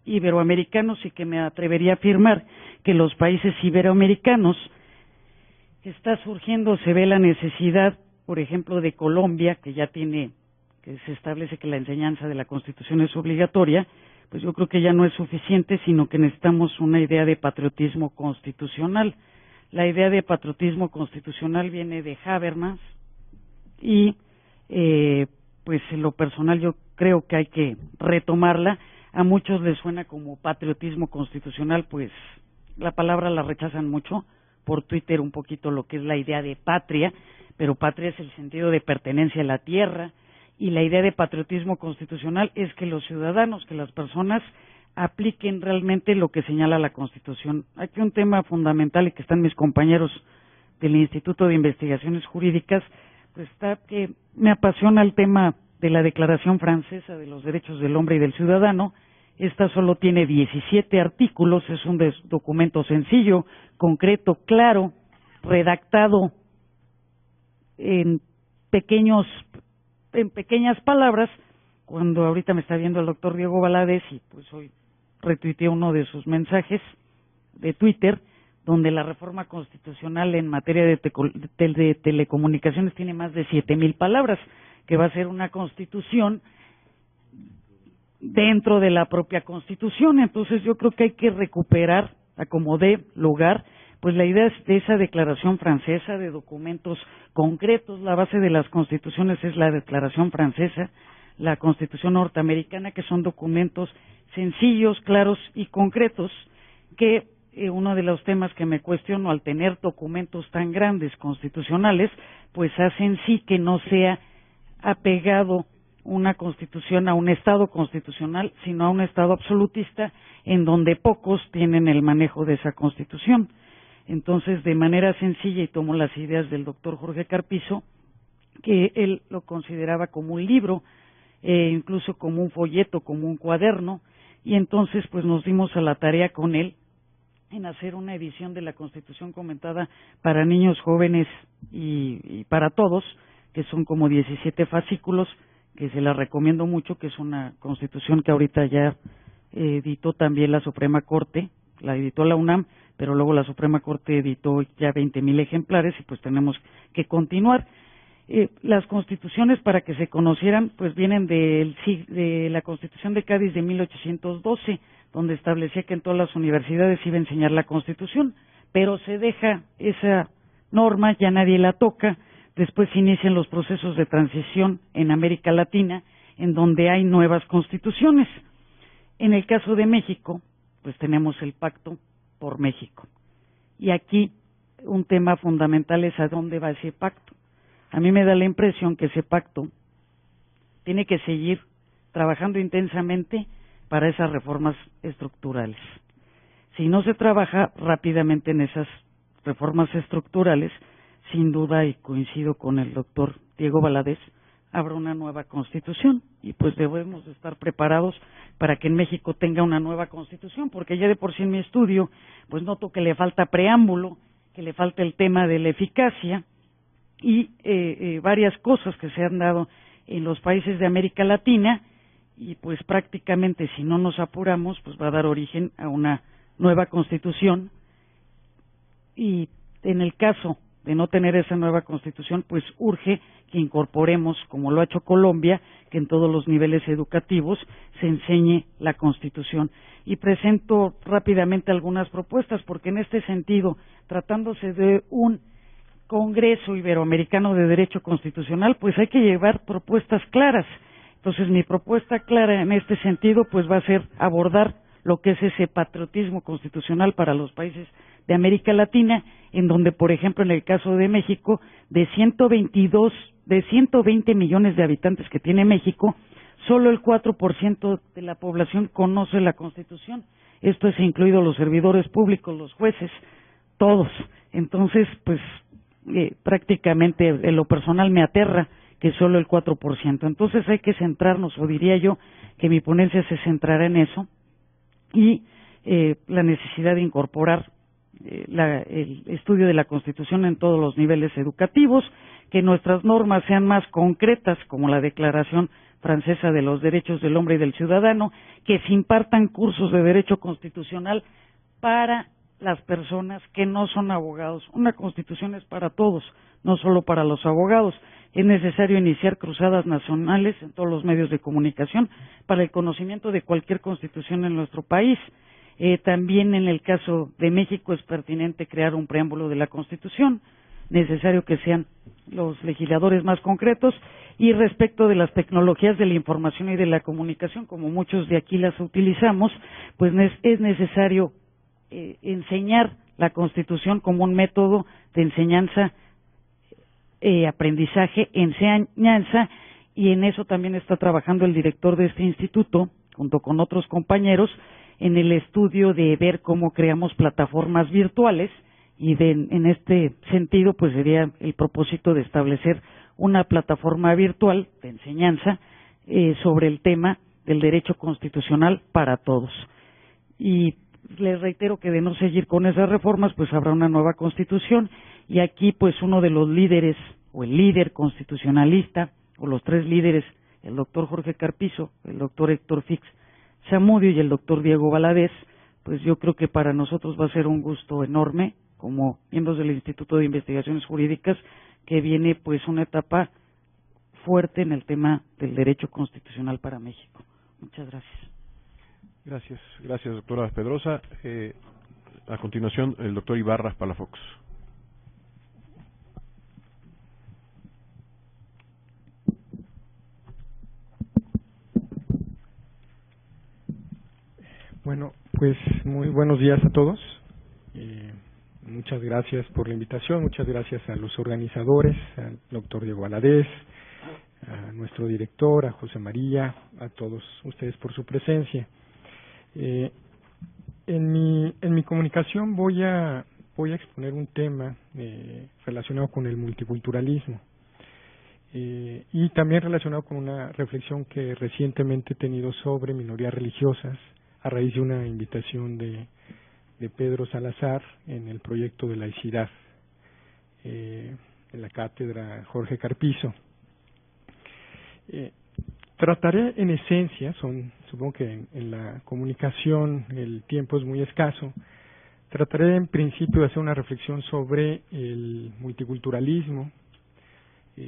iberoamericanos, y que me atrevería a afirmar que los países iberoamericanos está surgiendo, se ve la necesidad, por ejemplo, de Colombia, que se establece que la enseñanza de la Constitución es obligatoria. Pues yo creo que ya no es suficiente, sino que necesitamos una idea de patriotismo constitucional. La idea de patriotismo constitucional viene de Habermas y, pues en lo personal yo creo que hay que retomarla. A muchos les suena como patriotismo constitucional, pues la palabra la rechazan mucho. Por Twitter un poquito lo que es la idea de patria, pero patria es el sentido de pertenencia a la tierra, y la idea de patriotismo constitucional es que los ciudadanos, que las personas apliquen realmente lo que señala la Constitución. Aquí un tema fundamental, y que están mis compañeros del Instituto de Investigaciones Jurídicas, pues está que me apasiona el tema de la Declaración Francesa de los Derechos del Hombre y del Ciudadano. Esta solo tiene 17 artículos, es un documento sencillo, concreto, claro, redactado en pequeñas palabras. Cuando ahorita me está viendo el doctor Diego Valadez, y pues hoy retuiteé uno de sus mensajes de Twitter, donde la reforma constitucional en materia de telecomunicaciones tiene más de 7,000 palabras, que va a ser una constitución dentro de la propia Constitución. Entonces yo creo que hay que recuperar, a como dé lugar, pues la idea de esa Declaración Francesa, de documentos concretos. La base de las constituciones es la Declaración Francesa, la Constitución norteamericana, que son documentos sencillos, claros y concretos, que uno de los temas que me cuestiono al tener documentos tan grandes constitucionales, pues hacen sí que no sea apegado una constitución a un Estado constitucional, sino a un Estado absolutista en donde pocos tienen el manejo de esa Constitución. Entonces, de manera sencilla, y tomo las ideas del doctor Jorge Carpizo, que él lo consideraba como un libro, incluso como un folleto, como un cuaderno, y entonces pues nos dimos a la tarea con él en hacer una edición de la Constitución comentada para niños, jóvenes y para todos, que son como 17 fascículos, que se la recomiendo mucho, que es una Constitución que ahorita ya editó también la Suprema Corte, la editó la UNAM, pero luego la Suprema Corte editó ya 20,000 ejemplares, y pues tenemos que continuar. Las constituciones, para que se conocieran, pues vienen de la Constitución de Cádiz de 1812, donde establecía que en todas las universidades iba a enseñar la Constitución, pero se deja esa norma, ya nadie la toca. Después se inician los procesos de transición en América Latina, en donde hay nuevas constituciones. En el caso de México, pues tenemos el Pacto por México. Y aquí un tema fundamental es a dónde va ese pacto. A mí me da la impresión que ese pacto tiene que seguir trabajando intensamente para esas reformas estructurales. Si no se trabaja rápidamente en esas reformas estructurales, sin duda, y coincido con el doctor Diego Valadez, habrá una nueva Constitución, y pues debemos estar preparados para que en México tenga una nueva Constitución, porque ya de por sí en mi estudio pues noto que le falta preámbulo, que le falta el tema de la eficacia, y varias cosas que se han dado en los países de América Latina, y pues prácticamente si no nos apuramos pues va a dar origen a una nueva Constitución y en el caso de no tener esa nueva Constitución, pues urge que incorporemos, como lo ha hecho Colombia, que en todos los niveles educativos se enseñe la Constitución. Y presento rápidamente algunas propuestas, porque en este sentido, tratándose de un Congreso Iberoamericano de Derecho Constitucional, pues hay que llevar propuestas claras. Entonces, mi propuesta clara en este sentido, pues va a ser abordar lo que es ese patriotismo constitucional para los países de América Latina, en donde, por ejemplo, en el caso de México, de 120 millones de habitantes que tiene México, solo el 4% de la población conoce la Constitución. Esto es incluido los servidores públicos, los jueces, todos. Entonces, pues, prácticamente en lo personal me aterra que solo el 4%. Entonces hay que centrarnos, o diría yo que mi ponencia se centrará en eso, y la necesidad de incorporar el estudio de la Constitución en todos los niveles educativos, que nuestras normas sean más concretas, como la Declaración Francesa de los Derechos del Hombre y del Ciudadano, que se impartan cursos de derecho constitucional para las personas que no son abogados. Una Constitución es para todos, no solo para los abogados. Es necesario iniciar cruzadas nacionales en todos los medios de comunicación para el conocimiento de cualquier Constitución en nuestro país. También en el caso de México es pertinente crear un preámbulo de la Constitución, necesario que sean los legisladores más concretos, y respecto de las tecnologías de la información y de la comunicación, como muchos de aquí las utilizamos, pues es necesario enseñar la Constitución como un método de enseñanza, aprendizaje, enseñanza, y en eso también está trabajando el director de este instituto, junto con otros compañeros, en el estudio de ver cómo creamos plataformas virtuales, y en este sentido pues sería el propósito de establecer una plataforma virtual de enseñanza sobre el tema del derecho constitucional para todos. Y les reitero que de no seguir con esas reformas, pues habrá una nueva Constitución, y aquí pues uno de los líderes, o el líder constitucionalista, o los tres líderes, el doctor Jorge Carpizo, el doctor Héctor Fix Zamudio y el doctor Diego Valadez, pues yo creo que para nosotros va a ser un gusto enorme, como miembros del Instituto de Investigaciones Jurídicas, que viene pues una etapa fuerte en el tema del derecho constitucional para México. Muchas gracias. Gracias, doctora Pedrosa. A continuación, el doctor Ibarra Palafox. Bueno, pues muy buenos días a todos. Muchas gracias por la invitación, muchas gracias a los organizadores, al doctor Diego Valadez, a nuestro director, a José María, a todos ustedes por su presencia. En mi comunicación voy a exponer un tema relacionado con el multiculturalismo y también relacionado con una reflexión que recientemente he tenido sobre minorías religiosas a raíz de una invitación de Pedro Salazar en el proyecto de laicidad en la cátedra Jorge Carpizo. Trataré en esencia, supongo que en la comunicación el tiempo es muy escaso, trataré en principio de hacer una reflexión sobre el multiculturalismo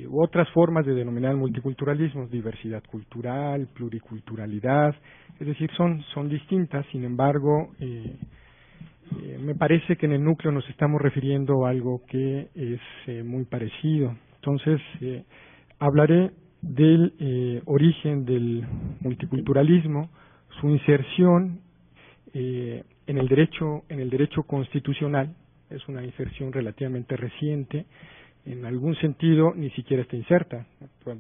u otras formas de denominar el multiculturalismo, diversidad cultural, pluriculturalidad, es decir, son distintas, sin embargo, me parece que en el núcleo nos estamos refiriendo a algo que es muy parecido. Entonces, hablaré del origen del multiculturalismo, su inserción en el derecho constitucional. Es una inserción relativamente reciente, en algún sentido ni siquiera está inserta.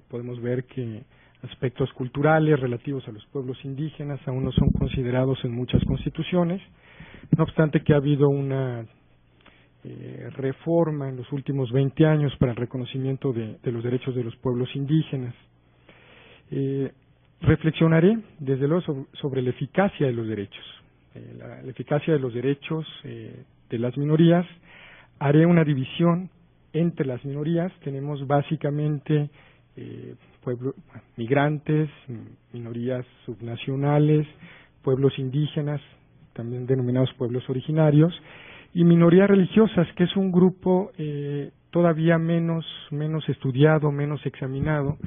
Podemos ver que aspectos culturales relativos a los pueblos indígenas aún no son considerados en muchas constituciones, no obstante que ha habido una reforma en los últimos 20 años para el reconocimiento de los derechos de los pueblos indígenas. Reflexionaré desde luego sobre la eficacia de los derechos, la eficacia de los derechos de las minorías. Haré una división entre las minorías. Tenemos básicamente migrantes, minorías subnacionales, pueblos indígenas, también denominados pueblos originarios, y minorías religiosas, que es un grupo todavía menos estudiado, menos examinado,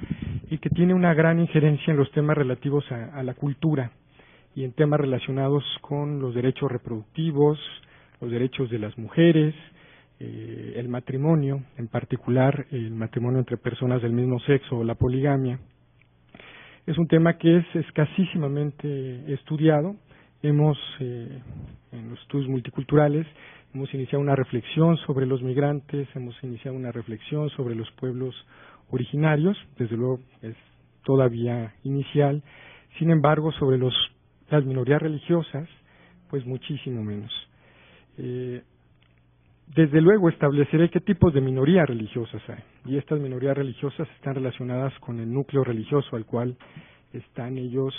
y que tiene una gran injerencia en los temas relativos a la cultura y en temas relacionados con los derechos reproductivos, los derechos de las mujeres, el matrimonio, en particular el matrimonio entre personas del mismo sexo o la poligamia. Es un tema que es escasísimamente estudiado. En los estudios multiculturales, hemos iniciado una reflexión sobre los migrantes, hemos iniciado una reflexión sobre los pueblos originarios, desde luego es todavía inicial. Sin embargo, sobre las minorías religiosas, pues muchísimo menos. Desde luego estableceré qué tipos de minorías religiosas hay, y estas minorías religiosas están relacionadas con el núcleo religioso al cual están ellos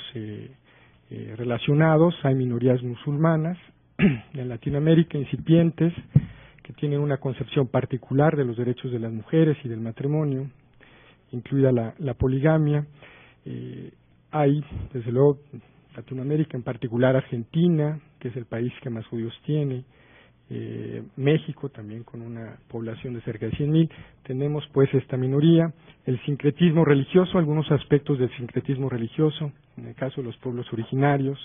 relacionados. Hay minorías musulmanas en Latinoamérica, incipientes, que tienen una concepción particular de los derechos de las mujeres y del matrimonio, incluida la poligamia. Hay, desde luego, Latinoamérica, en particular Argentina, que es el país que más judíos tiene, México también con una población de cerca de 100,000, tenemos pues esta minoría, el sincretismo religioso, algunos aspectos del sincretismo religioso, en el caso de los pueblos originarios,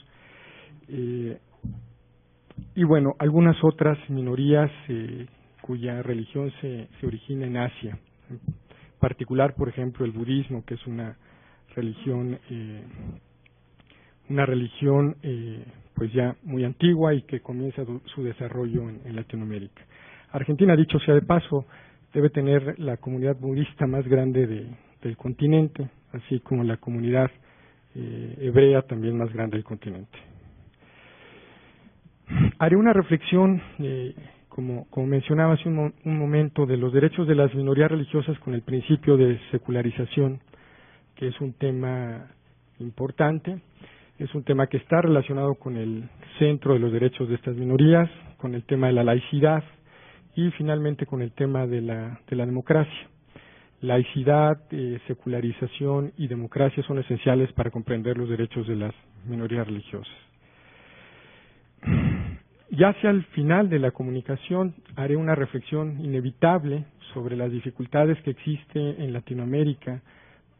y bueno, algunas otras minorías cuya religión se origina en Asia, en particular, por ejemplo, el budismo, que es una religión pues ya muy antigua y que comienza su desarrollo en Latinoamérica. Argentina, dicho sea de paso, debe tener la comunidad budista más grande del continente, así como la comunidad hebrea también más grande del continente. Haré una reflexión, como mencionaba hace un momento, de los derechos de las minorías religiosas con el principio de secularización, que es un tema importante. Es un tema que está relacionado con el centro de los derechos de estas minorías, con el tema de la laicidad y finalmente con el tema de la democracia. Laicidad, secularización y democracia son esenciales para comprender los derechos de las minorías religiosas. Ya hacia el final de la comunicación haré una reflexión inevitable sobre las dificultades que existen en Latinoamérica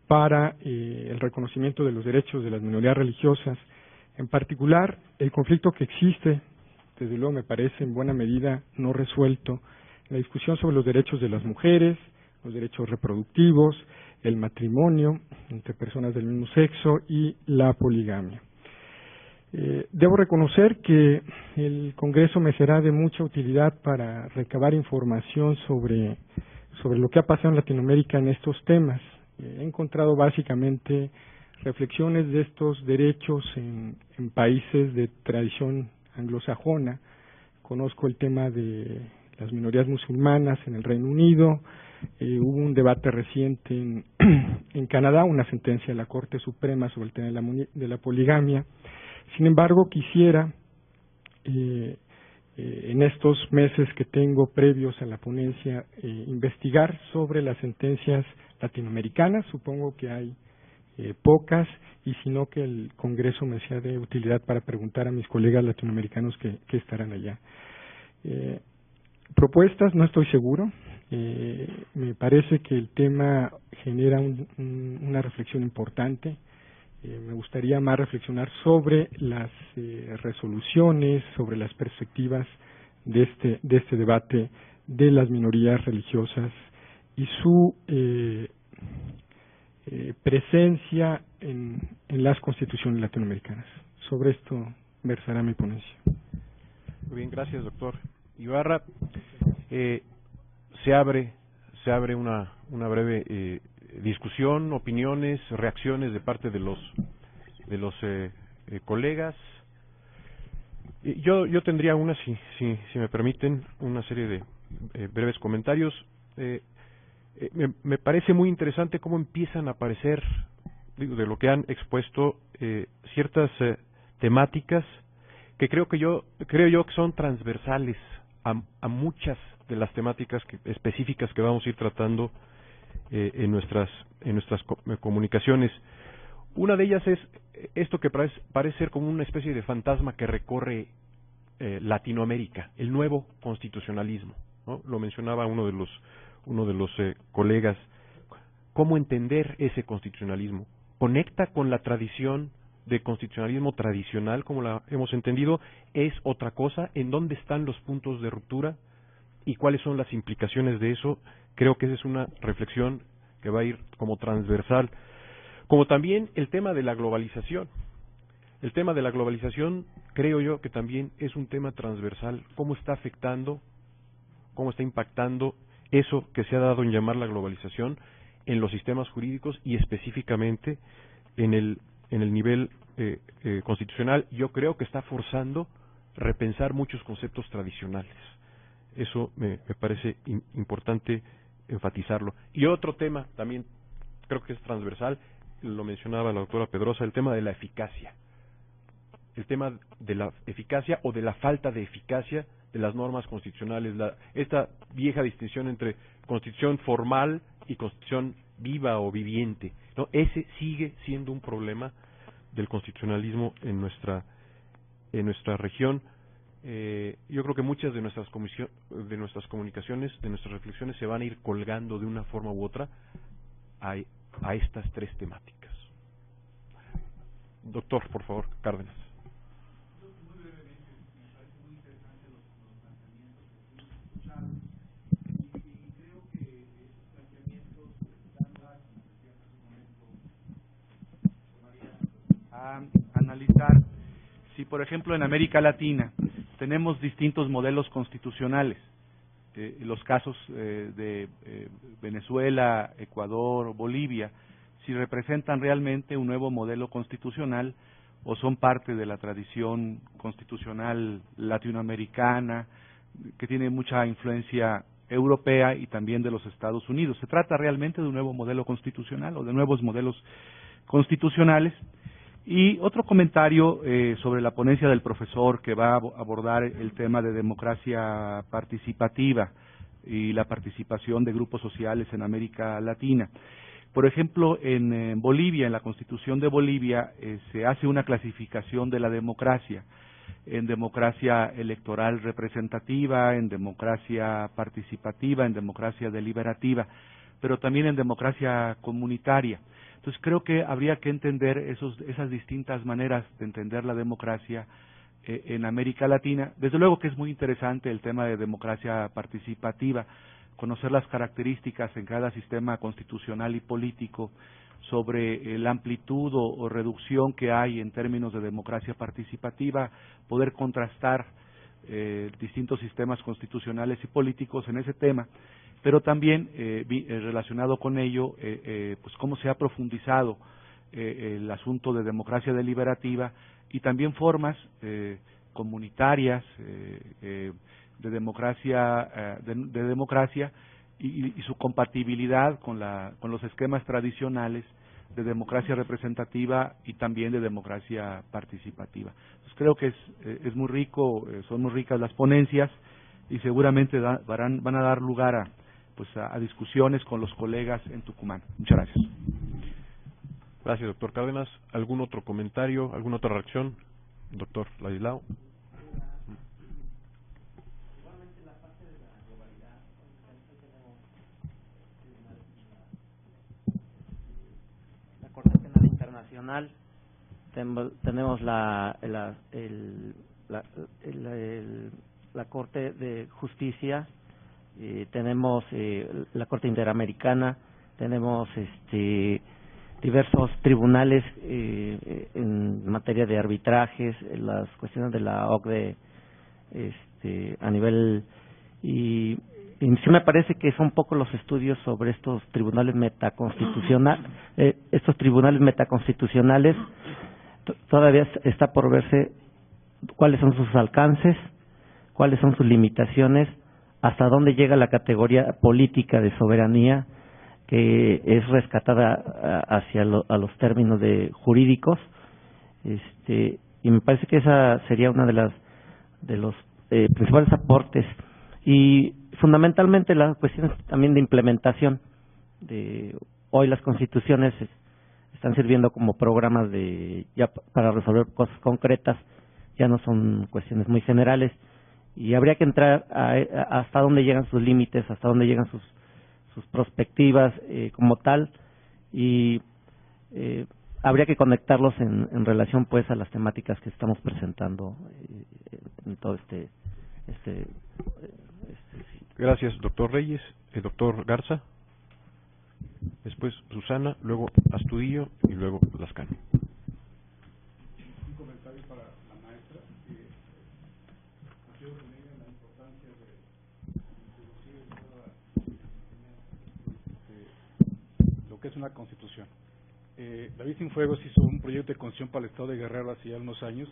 para el reconocimiento de los derechos de las minorías religiosas, en particular el conflicto que existe, desde luego me parece en buena medida no resuelto, la discusión sobre los derechos de las mujeres, los derechos reproductivos, el matrimonio entre personas del mismo sexo y la poligamia. Debo reconocer que el Congreso me será de mucha utilidad para recabar información sobre lo que ha pasado en Latinoamérica en estos temas. He encontrado básicamente reflexiones de estos derechos en países de tradición anglosajona. Conozco el tema de las minorías musulmanas en el Reino Unido. Hubo un debate reciente en Canadá, una sentencia de la Corte Suprema sobre el tema de la poligamia. Sin embargo, quisiera, en estos meses que tengo previos a la ponencia, investigar sobre las sentencias latinoamericanas. Supongo que hay pocas, y si no, que el Congreso me sea de utilidad para preguntar a mis colegas latinoamericanos que estarán allá. Propuestas, no estoy seguro. Me parece que el tema genera una reflexión importante. Me gustaría más reflexionar sobre las resoluciones, sobre las perspectivas de este debate de las minorías religiosas y su presencia en las constituciones latinoamericanas. Sobre esto versará mi ponencia. Muy bien, gracias, doctor Ibarra. Se abre una breve discusión, opiniones, reacciones de parte de los colegas. Yo tendría si me permiten, una serie de breves comentarios. Me parece muy interesante cómo empiezan a aparecer, de lo que han expuesto, ciertas temáticas que creo yo que son transversales a muchas de las temáticas específicas que vamos a ir tratando en nuestras comunicaciones. Una de ellas es esto que parece ser como una especie de fantasma que recorre Latinoamérica, el nuevo constitucionalismo, ¿no? Lo mencionaba uno de los colegas. ¿Cómo entender ese constitucionalismo? ¿Conecta con la tradición de constitucionalismo tradicional como la hemos entendido? ¿Es otra cosa? ¿En dónde están los puntos de ruptura? ¿Y cuáles son las implicaciones de eso? Creo que esa es una reflexión que va a ir como transversal. Como también el tema de la globalización. El tema de la globalización creo yo que también es un tema transversal. ¿Cómo está afectando, cómo está impactando eso que se ha dado en llamar la globalización en los sistemas jurídicos y específicamente en el nivel constitucional? Yo creo que está forzando repensar muchos conceptos tradicionales. Eso me parece importante enfatizarlo. Y otro tema también creo que es transversal, lo mencionaba la doctora Pedrosa, el tema de la eficacia. El tema de la eficacia o de la falta de eficacia de las normas constitucionales. Esta vieja distinción entre constitución formal y constitución viva o viviente, ¿no? Ese sigue siendo un problema del constitucionalismo en nuestra región. Yo creo que muchas de nuestras comunicaciones, de nuestras reflexiones se van a ir colgando de una forma u otra a estas tres temáticas. Doctor, por favor, Cárdenas. A analizar si, por ejemplo, en América Latina tenemos distintos modelos constitucionales. Los casos de Venezuela, Ecuador, Bolivia, si representan realmente un nuevo modelo constitucional o son parte de la tradición constitucional latinoamericana, que tiene mucha influencia europea y también de los Estados Unidos. ¿Se trata realmente de un nuevo modelo constitucional o de nuevos modelos constitucionales? Y otro comentario sobre la ponencia del profesor que va a abordar el tema de democracia participativa y la participación de grupos sociales en América Latina. Por ejemplo, en Bolivia, en la Constitución de Bolivia, se hace una clasificación de la democracia en democracia electoral representativa, en democracia participativa, en democracia deliberativa, pero también en democracia comunitaria. Entonces creo que habría que entender esas distintas maneras de entender la democracia en América Latina. Desde luego que es muy interesante el tema de democracia participativa, conocer las características en cada sistema constitucional y político sobre la amplitud o reducción que hay en términos de democracia participativa, poder contrastar distintos sistemas constitucionales y políticos en ese tema, pero también relacionado con ello, pues cómo se ha profundizado el asunto de democracia deliberativa y también formas comunitarias de democracia y su compatibilidad con los esquemas tradicionales de democracia representativa y también de democracia participativa. Entonces creo que es muy rico, son muy ricas las ponencias y seguramente van a dar lugar a discusiones con los colegas en Tucumán. Muchas gracias. Gracias, doctor Cárdenas. ¿Algún otro comentario, alguna otra reacción? Doctor Ladislao. La Corte Penal Internacional, tenemos la Corte de Justicia, tenemos la Corte Interamericana, tenemos diversos tribunales en materia de arbitrajes, las cuestiones de la OCDE a nivel y sí me parece que son poco los estudios sobre estos tribunales metaconstitucionales. Todavía está por verse cuáles son sus alcances, cuáles son sus limitaciones, hasta dónde llega la categoría política de soberanía que es rescatada hacia a los términos de jurídicos, y me parece que esa sería una de los principales aportes, y fundamentalmente las cuestiones también de implementación. Hoy las constituciones están sirviendo como programas para resolver cosas concretas, ya no son cuestiones muy generales, y habría que entrar hasta dónde llegan sus límites, hasta dónde llegan sus perspectivas como tal, y habría que conectarlos en relación pues a las temáticas que estamos presentando en todo este Gracias, doctor Reyes. Doctor Garza, después Susana, luego Astudillo y luego Lascano. Un comentario para la maestra. Quiero que me digan la importancia de lo que es una constitución. David Cienfuegos hizo un proyecto de constitución para el Estado de Guerrero hace ya unos años,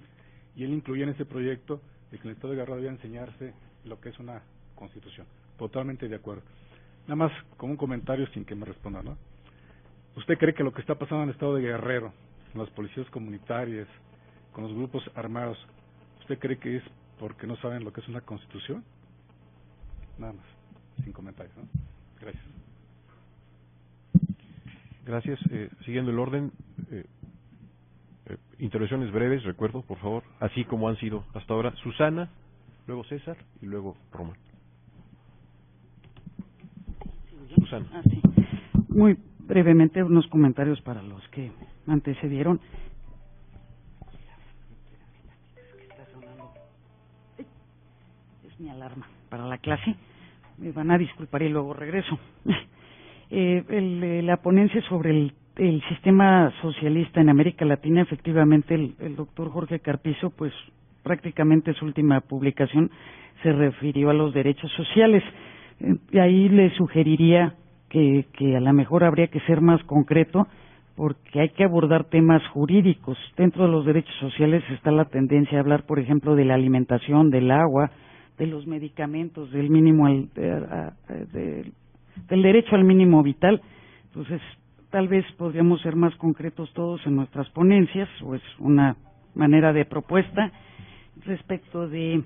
y él incluía en ese proyecto de que en el Estado de Guerrero debía enseñarse lo que es una constitución. Totalmente de acuerdo. Nada más como un comentario sin que me responda, ¿no? ¿Usted cree que lo que está pasando en el Estado de Guerrero, con las policías comunitarias, con los grupos armados, usted cree que es porque no saben lo que es una constitución? Nada más, sin comentarios, ¿no? Gracias. Gracias. Siguiendo el orden, intervenciones breves, recuerdo, por favor, así como han sido hasta ahora. Susana, luego César y luego Román. Susana. Sí. Muy brevemente, unos comentarios para los que antecedieron. Es mi alarma para la clase. Me van a disculpar y luego regreso. La ponencia sobre el sistema socialista en América Latina, efectivamente, el doctor Jorge Carpizo, pues prácticamente su última publicación se refirió a los derechos sociales. Y ahí le sugeriría que a lo mejor habría que ser más concreto, porque hay que abordar temas jurídicos. Dentro de los derechos sociales está la tendencia a hablar, por ejemplo, de la alimentación, del agua, de los medicamentos, del mínimo del derecho al mínimo vital. Entonces, tal vez podríamos ser más concretos todos en nuestras ponencias, o es una manera de propuesta. Respecto de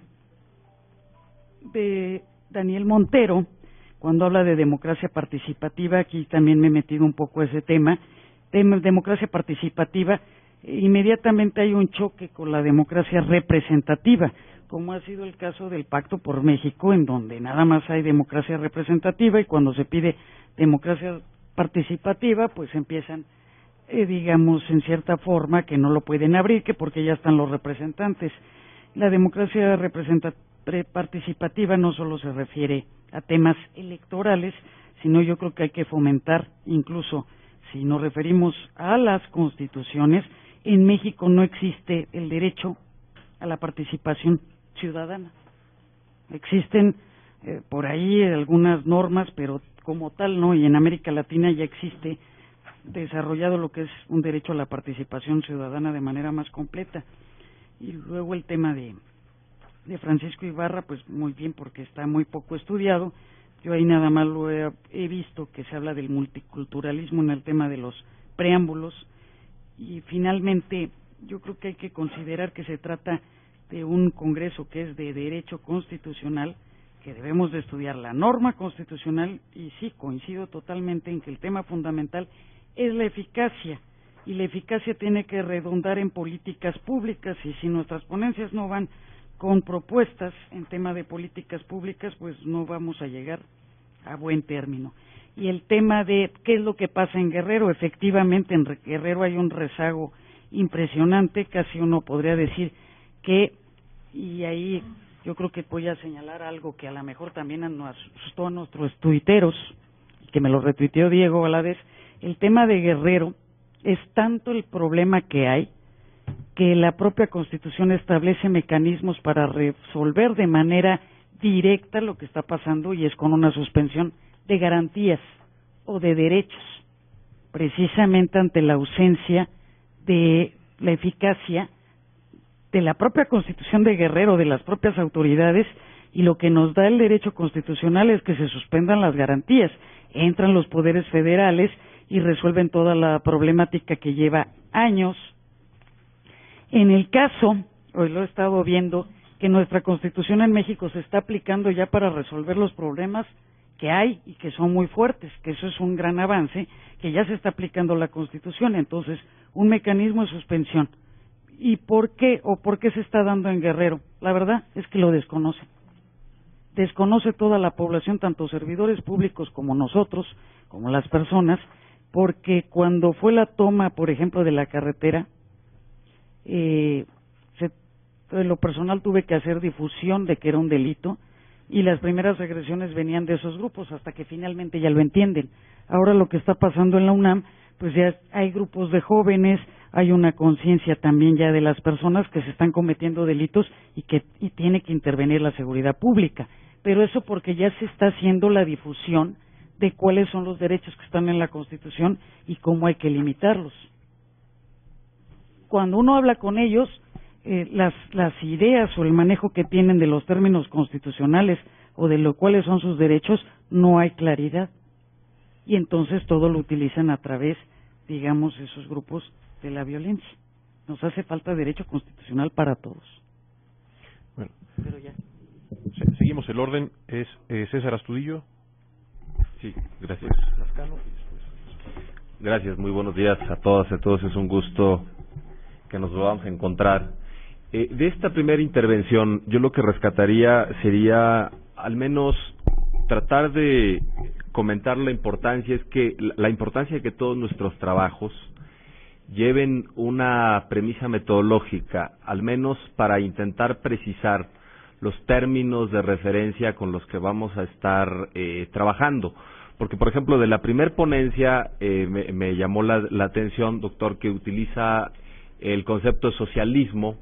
Daniel Montero, cuando habla de democracia participativa, aquí también me he metido un poco a ese tema. Democracia participativa, inmediatamente hay un choque con la democracia representativa, como ha sido el caso del Pacto por México, en donde nada más hay democracia representativa, y cuando se pide democracia participativa, pues empiezan, digamos, en cierta forma, que no lo pueden abrir, que porque ya están los representantes. La democracia participativa no solo se refiere a temas electorales, sino yo creo que hay que fomentar, incluso si nos referimos a las constituciones, en México no existe el derecho a la participación ciudadana. Existen por ahí algunas normas, pero como tal no, y en América Latina ya existe desarrollado lo que es un derecho a la participación ciudadana de manera más completa. Y luego el tema de Francisco Ibarra, pues muy bien, porque está muy poco estudiado. Yo ahí nada más lo he visto que se habla del multiculturalismo en el tema de los preámbulos, y finalmente yo creo que hay que considerar que se trata de un congreso que es de derecho constitucional, que debemos de estudiar la norma constitucional, y sí, coincido totalmente en que el tema fundamental es la eficacia, y la eficacia tiene que redundar en políticas públicas, y si nuestras ponencias no van con propuestas en tema de políticas públicas, pues no vamos a llegar a buen término. Y el tema de qué es lo que pasa en Guerrero, efectivamente en Guerrero hay un rezago impresionante, casi uno podría decir que, y ahí yo creo que voy a señalar algo que a lo mejor también nos asustó a nuestros tuiteros, que me lo retuiteó Diego Valadez. El tema de Guerrero es tanto el problema que hay, que la propia Constitución establece mecanismos para resolver de manera directa lo que está pasando, y es con una suspensión de garantías o de derechos, precisamente ante la ausencia de la eficacia de la propia Constitución de Guerrero, de las propias autoridades, y lo que nos da el derecho constitucional es que se suspendan las garantías, entran los poderes federales y resuelven toda la problemática que lleva años. En el caso, hoy lo he estado viendo, que nuestra Constitución en México se está aplicando ya para resolver los problemas que hay y que son muy fuertes, que eso es un gran avance, que ya se está aplicando la Constitución. Entonces, un mecanismo de suspensión ¿Y por qué o por qué se está dando en Guerrero? La verdad es que lo desconocen. Desconoce toda la población, tanto servidores públicos como nosotros, como las personas, porque cuando fue la toma, por ejemplo, de la carretera, en lo personal tuve que hacer difusión de que era un delito y las primeras agresiones venían de esos grupos hasta que finalmente ya lo entienden. Ahora lo que está pasando en la UNAM, pues ya hay grupos de jóvenes, hay una conciencia también ya de las personas que se están cometiendo delitos y tiene que intervenir la seguridad pública. Pero eso porque ya se está haciendo la difusión de cuáles son los derechos que están en la Constitución y cómo hay que limitarlos. Cuando uno habla con ellos, las ideas o el manejo que tienen de los términos constitucionales o de lo cuáles son sus derechos, no hay claridad. Y entonces todo lo utilizan a través, digamos, esos grupos de la violencia. Nos hace falta derecho constitucional para todos. Bueno, pero ya. Seguimos el orden. Es César Astudillo. Sí, gracias. Gracias, muy buenos días a todas y a todos. Es un gusto que nos volvamos a encontrar. De esta primera intervención, yo lo que rescataría sería al menos tratar de comentar la importancia de que todos nuestros trabajos lleven una premisa metodológica, al menos para intentar precisar los términos de referencia con los que vamos a estar trabajando. Porque, por ejemplo, de la primer ponencia me llamó la atención, doctor, que utiliza el concepto de socialismo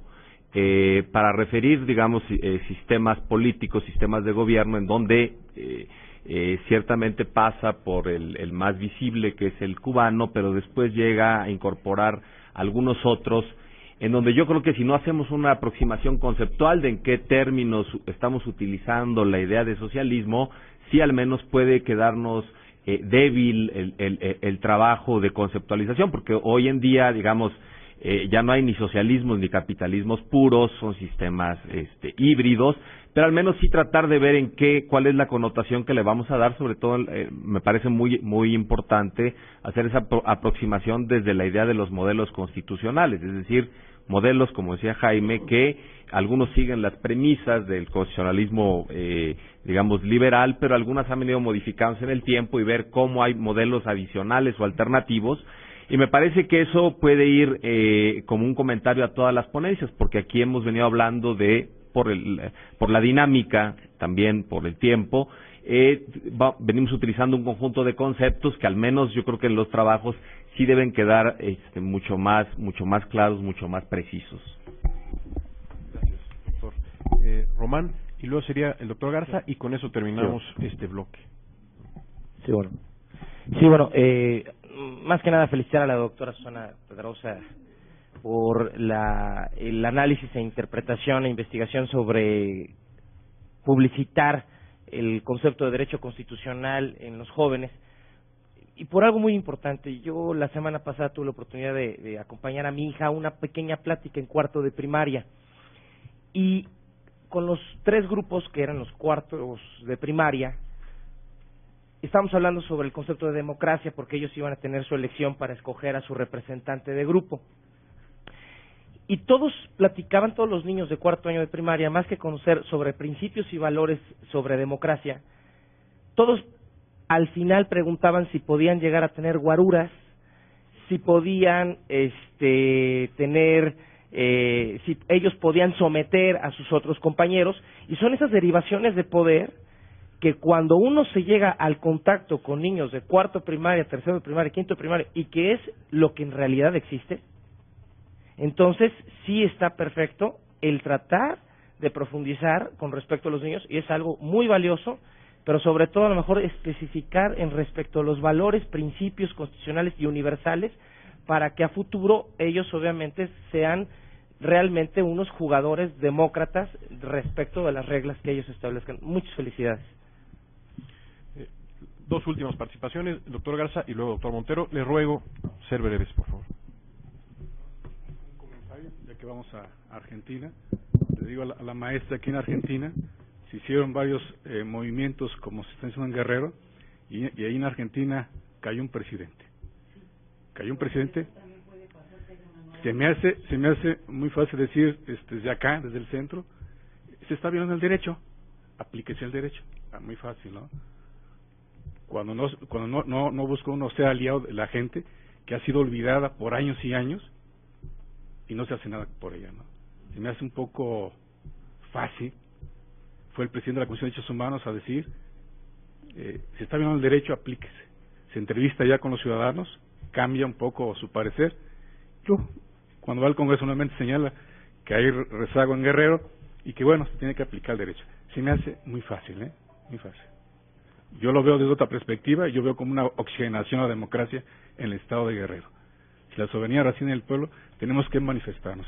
para referir, digamos, sistemas políticos, sistemas de gobierno, en donde ciertamente pasa por el más visible, que es el cubano, pero después llega a incorporar algunos otros, en donde yo creo que si no hacemos una aproximación conceptual de en qué términos estamos utilizando la idea de socialismo, sí al menos puede quedarnos débil el trabajo de conceptualización, porque hoy en día, digamos, ya no hay ni socialismos ni capitalismos puros, son sistemas híbridos, pero al menos sí tratar de ver cuál es la connotación que le vamos a dar. Sobre todo me parece muy importante hacer esa aproximación desde la idea de los modelos constitucionales, es decir, modelos, como decía Jaime, que algunos siguen las premisas del constitucionalismo, digamos, liberal, pero algunas han venido modificándose en el tiempo, y ver cómo hay modelos adicionales o alternativos. Y me parece que eso puede ir como un comentario a todas las ponencias, porque aquí hemos venido hablando por la dinámica, también por el tiempo, venimos utilizando un conjunto de conceptos que al menos yo creo que en los trabajos sí deben quedar mucho más claros, mucho más precisos. Gracias, doctor. Román, y luego sería el doctor Garza, y con eso terminamos este bloque. Sí, bueno, más que nada felicitar a la doctora Susana Pedrosa por el análisis e interpretación e investigación sobre publicitar el concepto de derecho constitucional en los jóvenes, y por algo muy importante. Yo la semana pasada tuve la oportunidad de acompañar a mi hija a una pequeña plática en cuarto de primaria, y con los 3 grupos que eran los cuartos de primaria estamos hablando sobre el concepto de democracia, porque ellos iban a tener su elección para escoger a su representante de grupo. Y todos platicaban, todos los niños de cuarto año de primaria, más que conocer sobre principios y valores sobre democracia, todos al final preguntaban si podían llegar a tener guaruras, si podían tener, si ellos podían someter a sus otros compañeros, y son esas derivaciones de poder que cuando uno se llega al contacto con niños de cuarto de primaria, tercero de primaria, quinto de primaria, y que es lo que en realidad existe, entonces sí está perfecto el tratar de profundizar con respecto a los niños, y es algo muy valioso, pero sobre todo a lo mejor especificar en respecto a los valores, principios constitucionales y universales, para que a futuro ellos obviamente sean realmente unos jugadores demócratas respecto de las reglas que ellos establezcan. Muchas felicidades. 2 últimas participaciones, doctor Garza y luego doctor Montero. Les ruego ser breves, por favor. Un comentario, ya que vamos a Argentina. Le digo a la maestra, aquí en Argentina se hicieron varios movimientos como se está haciendo en Guerrero, y ahí en Argentina cayó un presidente. Se me hace muy fácil decir desde acá, desde el centro, se está violando el derecho, aplíquese el derecho. Muy fácil, ¿no? Cuando no busca uno ser aliado de la gente que ha sido olvidada por años y años y no se hace nada por ella, ¿no? Se me hace un poco fácil. Fue el presidente de la Comisión de Derechos Humanos a decir, se está violando el derecho, aplíquese. Se entrevista ya con los ciudadanos, cambia un poco su parecer. Cuando va al Congreso nuevamente señala que hay rezago en Guerrero y que bueno, se tiene que aplicar el derecho. Se me hace muy fácil, muy fácil. Yo lo veo desde otra perspectiva, yo veo como una oxigenación a la democracia en el estado de Guerrero. Si la soberanía reside en el pueblo, tenemos que manifestarnos.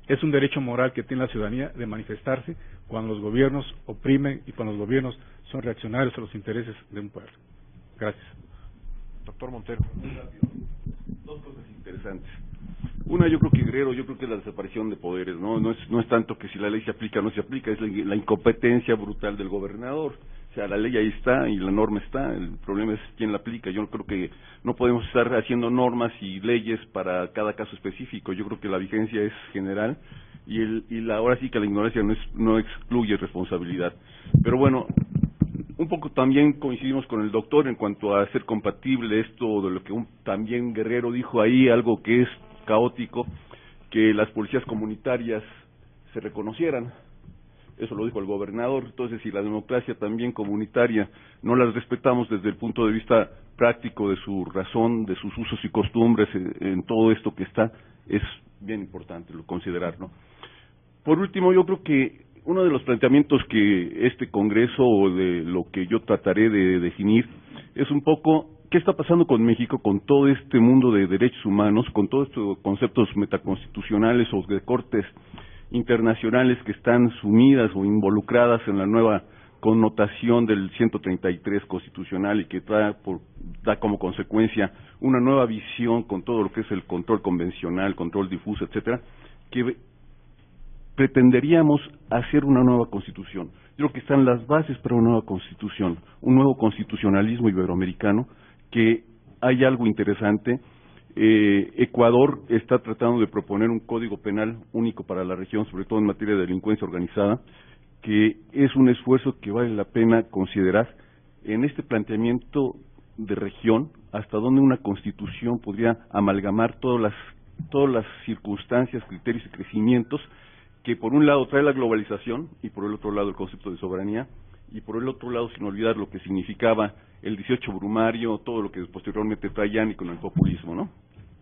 Es un derecho moral que tiene la ciudadanía de manifestarse cuando los gobiernos oprimen y cuando los gobiernos son reaccionarios a los intereses de un pueblo. Gracias. Doctor Montero. Muy rápido. Dos cosas interesantes. Una, yo creo que es la desaparición de poderes, ¿no? No es tanto que si la ley se aplica o no se aplica, es la incompetencia brutal del gobernador. O sea, la ley ahí está y la norma está, el problema es quién la aplica. Yo creo que no podemos estar haciendo normas y leyes para cada caso específico. Yo creo que la vigencia es general y ahora sí que la ignorancia no excluye responsabilidad. Pero bueno, un poco también coincidimos con el doctor en cuanto a hacer compatible esto de lo que también Guerrero dijo ahí, algo que es caótico, que las policías comunitarias se reconocieran. Eso lo dijo el gobernador. Entonces, si la democracia también comunitaria no las respetamos desde el punto de vista práctico de su razón, de sus usos y costumbres, en todo esto que está, es bien importante considerar, ¿no? Por último, yo creo que uno de los planteamientos que este Congreso, o de lo que yo trataré de definir, es un poco qué está pasando con México, con todo este mundo de derechos humanos, con todos estos conceptos metaconstitucionales o de cortes internacionales que están sumidas o involucradas en la nueva connotación del 133 constitucional y que da como consecuencia una nueva visión con todo lo que es el control convencional, control difuso, etcétera, que pretenderíamos hacer una nueva constitución. Yo creo que están las bases para una nueva constitución, un nuevo constitucionalismo iberoamericano, que hay algo interesante. Ecuador está tratando de proponer un código penal único para la región, sobre todo en materia de delincuencia organizada, que es un esfuerzo que vale la pena considerar en este planteamiento de región, hasta donde una constitución podría amalgamar todas las circunstancias, criterios y crecimientos que por un lado trae la globalización y por el otro lado el concepto de soberanía, y por el otro lado sin olvidar lo que significaba el 18 brumario, todo lo que posteriormente trae Yanni con el populismo, ¿no?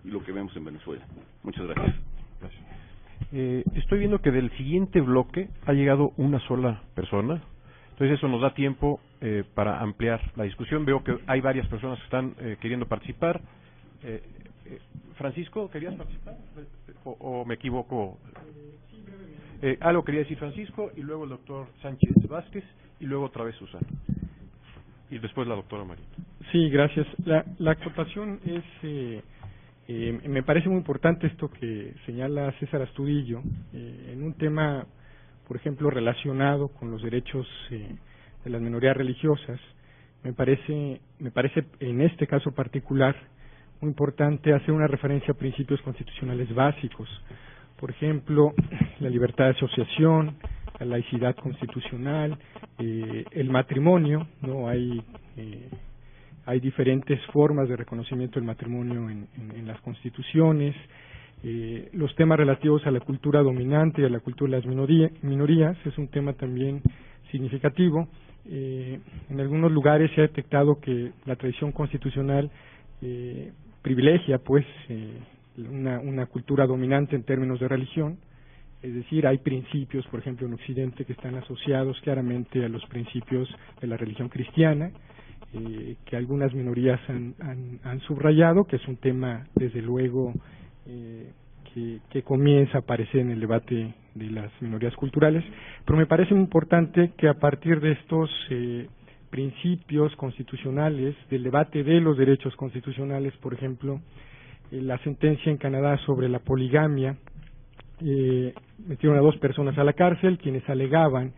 Y lo que vemos en Venezuela. Muchas gracias. Estoy viendo que del siguiente bloque ha llegado una sola persona, entonces eso nos da tiempo para ampliar la discusión. Veo que hay varias personas que están queriendo participar. Francisco, ¿querías participar? ¿O me equivoco? Algo quería decir Francisco, y luego el doctor Sánchez Vázquez, y luego otra vez Susana. Y después la doctora Marita. Sí, gracias. La acotación es, me parece muy importante esto que señala César Astudillo, en un tema, por ejemplo, relacionado con los derechos de las minorías religiosas. Me parece en este caso particular muy importante hacer una referencia a principios constitucionales básicos. Por ejemplo, la libertad de asociación, la laicidad constitucional, el matrimonio, ¿no? Hay diferentes formas de reconocimiento del matrimonio en las constituciones, los temas relativos a la cultura dominante y a la cultura de las minorías es un tema también significativo. En algunos lugares se ha detectado que la tradición constitucional privilegia, pues, una cultura dominante en términos de religión, es decir, hay principios, por ejemplo, en Occidente que están asociados claramente a los principios de la religión cristiana, que algunas minorías han subrayado, que es un tema, desde luego, que comienza a aparecer en el debate de las minorías culturales, pero me parece muy importante que a partir de estos principios constitucionales, del debate de los derechos constitucionales, por ejemplo, la sentencia en Canadá sobre la poligamia, metieron a 2 personas a la cárcel, quienes alegaban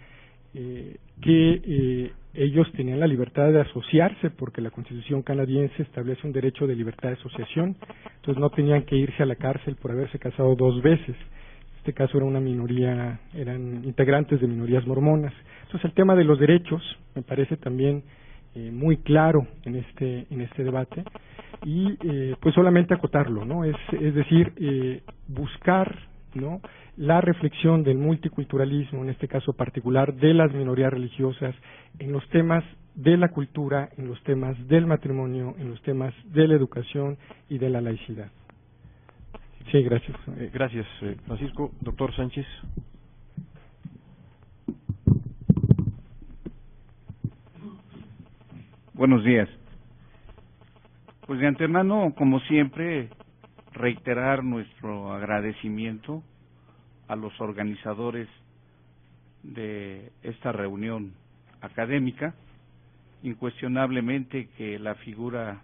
que ellos tenían la libertad de asociarse porque la Constitución canadiense establece un derecho de libertad de asociación, entonces no tenían que irse a la cárcel por haberse casado 2 veces. En este caso era una minoría, eran integrantes de minorías mormonas. Entonces el tema de los derechos me parece también muy claro en este debate y pues solamente acotarlo, ¿no? Es decir, buscar, ¿no?, la reflexión del multiculturalismo, en este caso particular de las minorías religiosas, en los temas de la cultura, en los temas del matrimonio, en los temas de la educación y de la laicidad. Sí, gracias. Gracias, Francisco. Doctor Sánchez. Buenos días. Pues de antemano, como siempre, reiterar nuestro agradecimiento a los organizadores de esta reunión académica. Incuestionablemente que la figura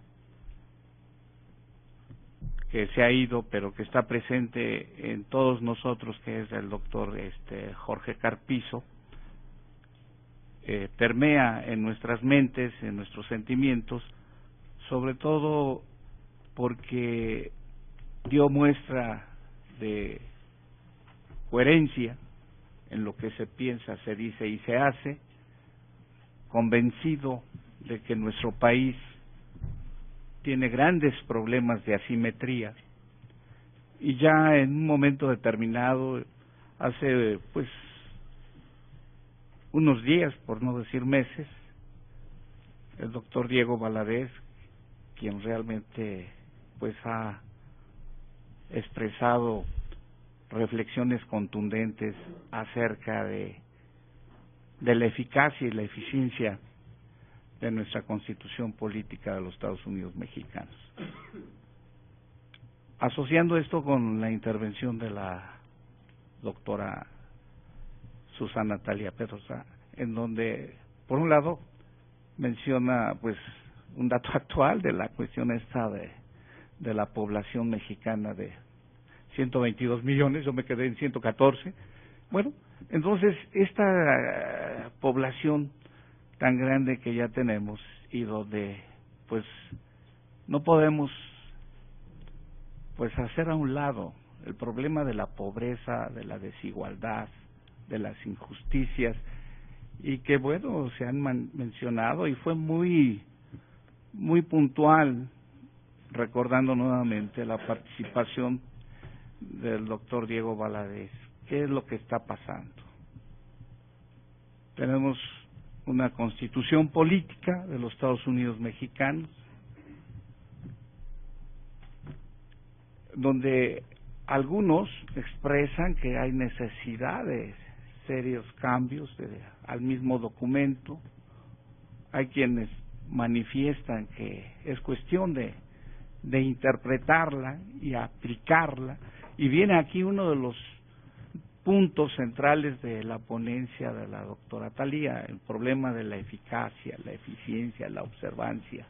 que se ha ido, pero que está presente en todos nosotros, que es el doctor Jorge Carpizo, permea en nuestras mentes, en nuestros sentimientos, sobre todo porque dio muestra de coherencia en lo que se piensa, se dice y se hace, convencido de que nuestro país tiene grandes problemas de asimetría y ya en un momento determinado, hace pues unos días, por no decir meses, el doctor Diego Valadez, quien realmente pues ha expresado reflexiones contundentes acerca de la eficacia y la eficiencia de nuestra Constitución Política de los Estados Unidos Mexicanos. Asociando esto con la intervención de la doctora Susana Talia Pedrosa, en donde, por un lado, menciona pues un dato actual de la cuestión esta de la población mexicana de 122 millones, yo me quedé en 114. Bueno, entonces esta población tan grande que ya tenemos y donde pues no podemos pues hacer a un lado el problema de la pobreza, de la desigualdad, de las injusticias, y que bueno, se han mencionado y fue muy puntual, recordando nuevamente la participación del doctor Diego Valadez. ¿Qué es lo que está pasando? Tenemos una constitución política de los Estados Unidos mexicanos, donde algunos expresan que hay necesidad de serios cambios al mismo documento. Hay quienes manifiestan que es cuestión de interpretarla y aplicarla, y viene aquí uno de los puntos centrales de la ponencia de la doctora Talía, el problema de la eficacia, la eficiencia, la observancia,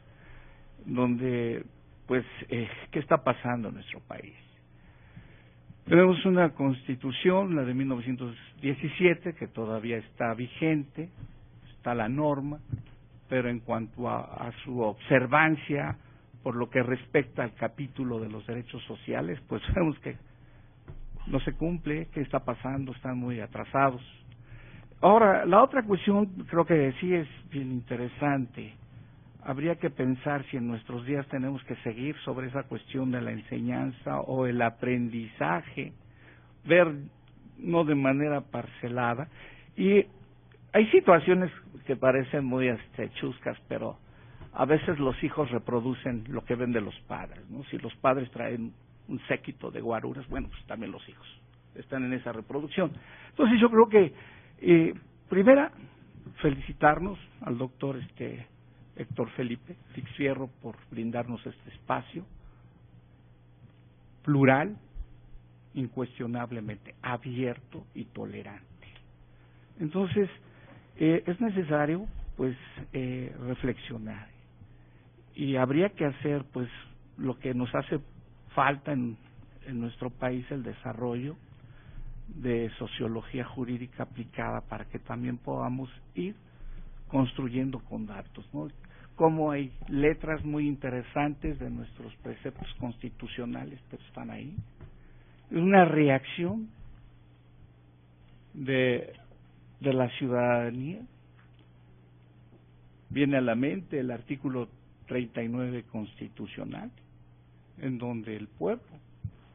donde pues ¿qué está pasando en nuestro país? Tenemos una constitución, la de 1917, que todavía está vigente, está la norma, pero en cuanto a su observancia, por lo que respecta al capítulo de los derechos sociales, pues vemos que no se cumple. ¿Qué está pasando? Están muy atrasados. Ahora, la otra cuestión creo que sí es bien interesante. Habría que pensar si en nuestros días tenemos que seguir sobre esa cuestión de la enseñanza o el aprendizaje, ver no de manera parcelada. Y hay situaciones que parecen muy chuscas, pero a veces los hijos reproducen lo que ven de los padres, ¿no? Si los padres traen un séquito de guaruras, bueno, pues también los hijos están en esa reproducción. Entonces yo creo que, primera, felicitarnos al doctor Héctor Felipe Fix Fierro por brindarnos este espacio plural, incuestionablemente abierto y tolerante. Entonces, es necesario pues reflexionar, y habría que hacer pues lo que nos hace falta en nuestro país, el desarrollo de sociología jurídica aplicada, para que también podamos ir construyendo con datos, ¿no? Como hay letras muy interesantes de nuestros preceptos constitucionales, pero están ahí. Es una reacción de la ciudadanía. Viene a la mente el artículo 39 constitucional, en donde el pueblo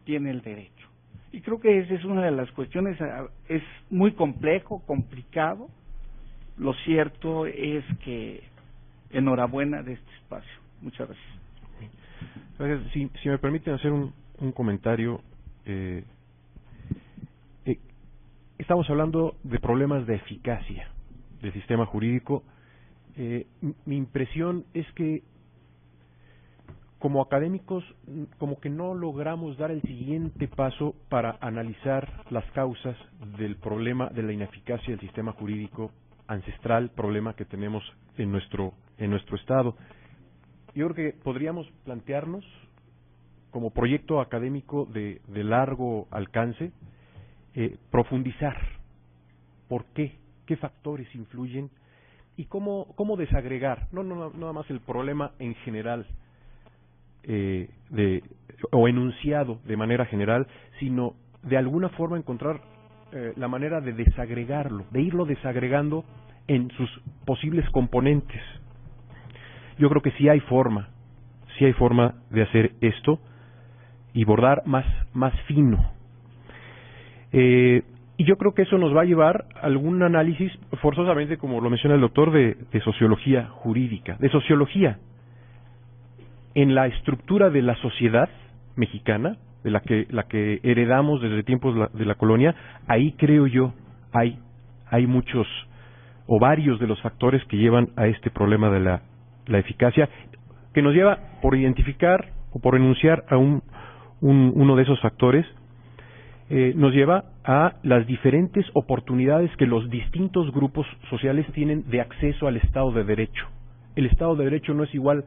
tiene el derecho. Y creo que esa es una de las cuestiones, es muy complejo, complicado. Lo cierto es que enhorabuena de este espacio. Muchas gracias. Gracias. Si me permiten hacer un comentario. Estamos hablando de problemas de eficacia del sistema jurídico. Mi impresión es que como académicos como que no logramos dar el siguiente paso para analizar las causas del problema de la ineficacia del sistema jurídico ancestral, problema que tenemos en nuestro estado. Yo creo que podríamos plantearnos como proyecto académico de largo alcance profundizar por qué factores influyen y cómo desagregar, no nada más el problema en general o enunciado de manera general, sino de alguna forma encontrar la manera de desagregarlo, de irlo desagregando en sus posibles componentes. Yo creo que sí hay forma de hacer esto y bordar más fino. Y yo creo que eso nos va a llevar a algún análisis, forzosamente, como lo menciona el doctor, de sociología jurídica, de sociología en la estructura de la sociedad mexicana, de la que heredamos desde tiempos de la colonia. Ahí creo yo hay muchos o varios de los factores que llevan a este problema de la eficacia, que nos lleva por identificar o por enunciar a uno de esos factores, nos lleva a las diferentes oportunidades que los distintos grupos sociales tienen de acceso al Estado de Derecho. El Estado de Derecho no es igual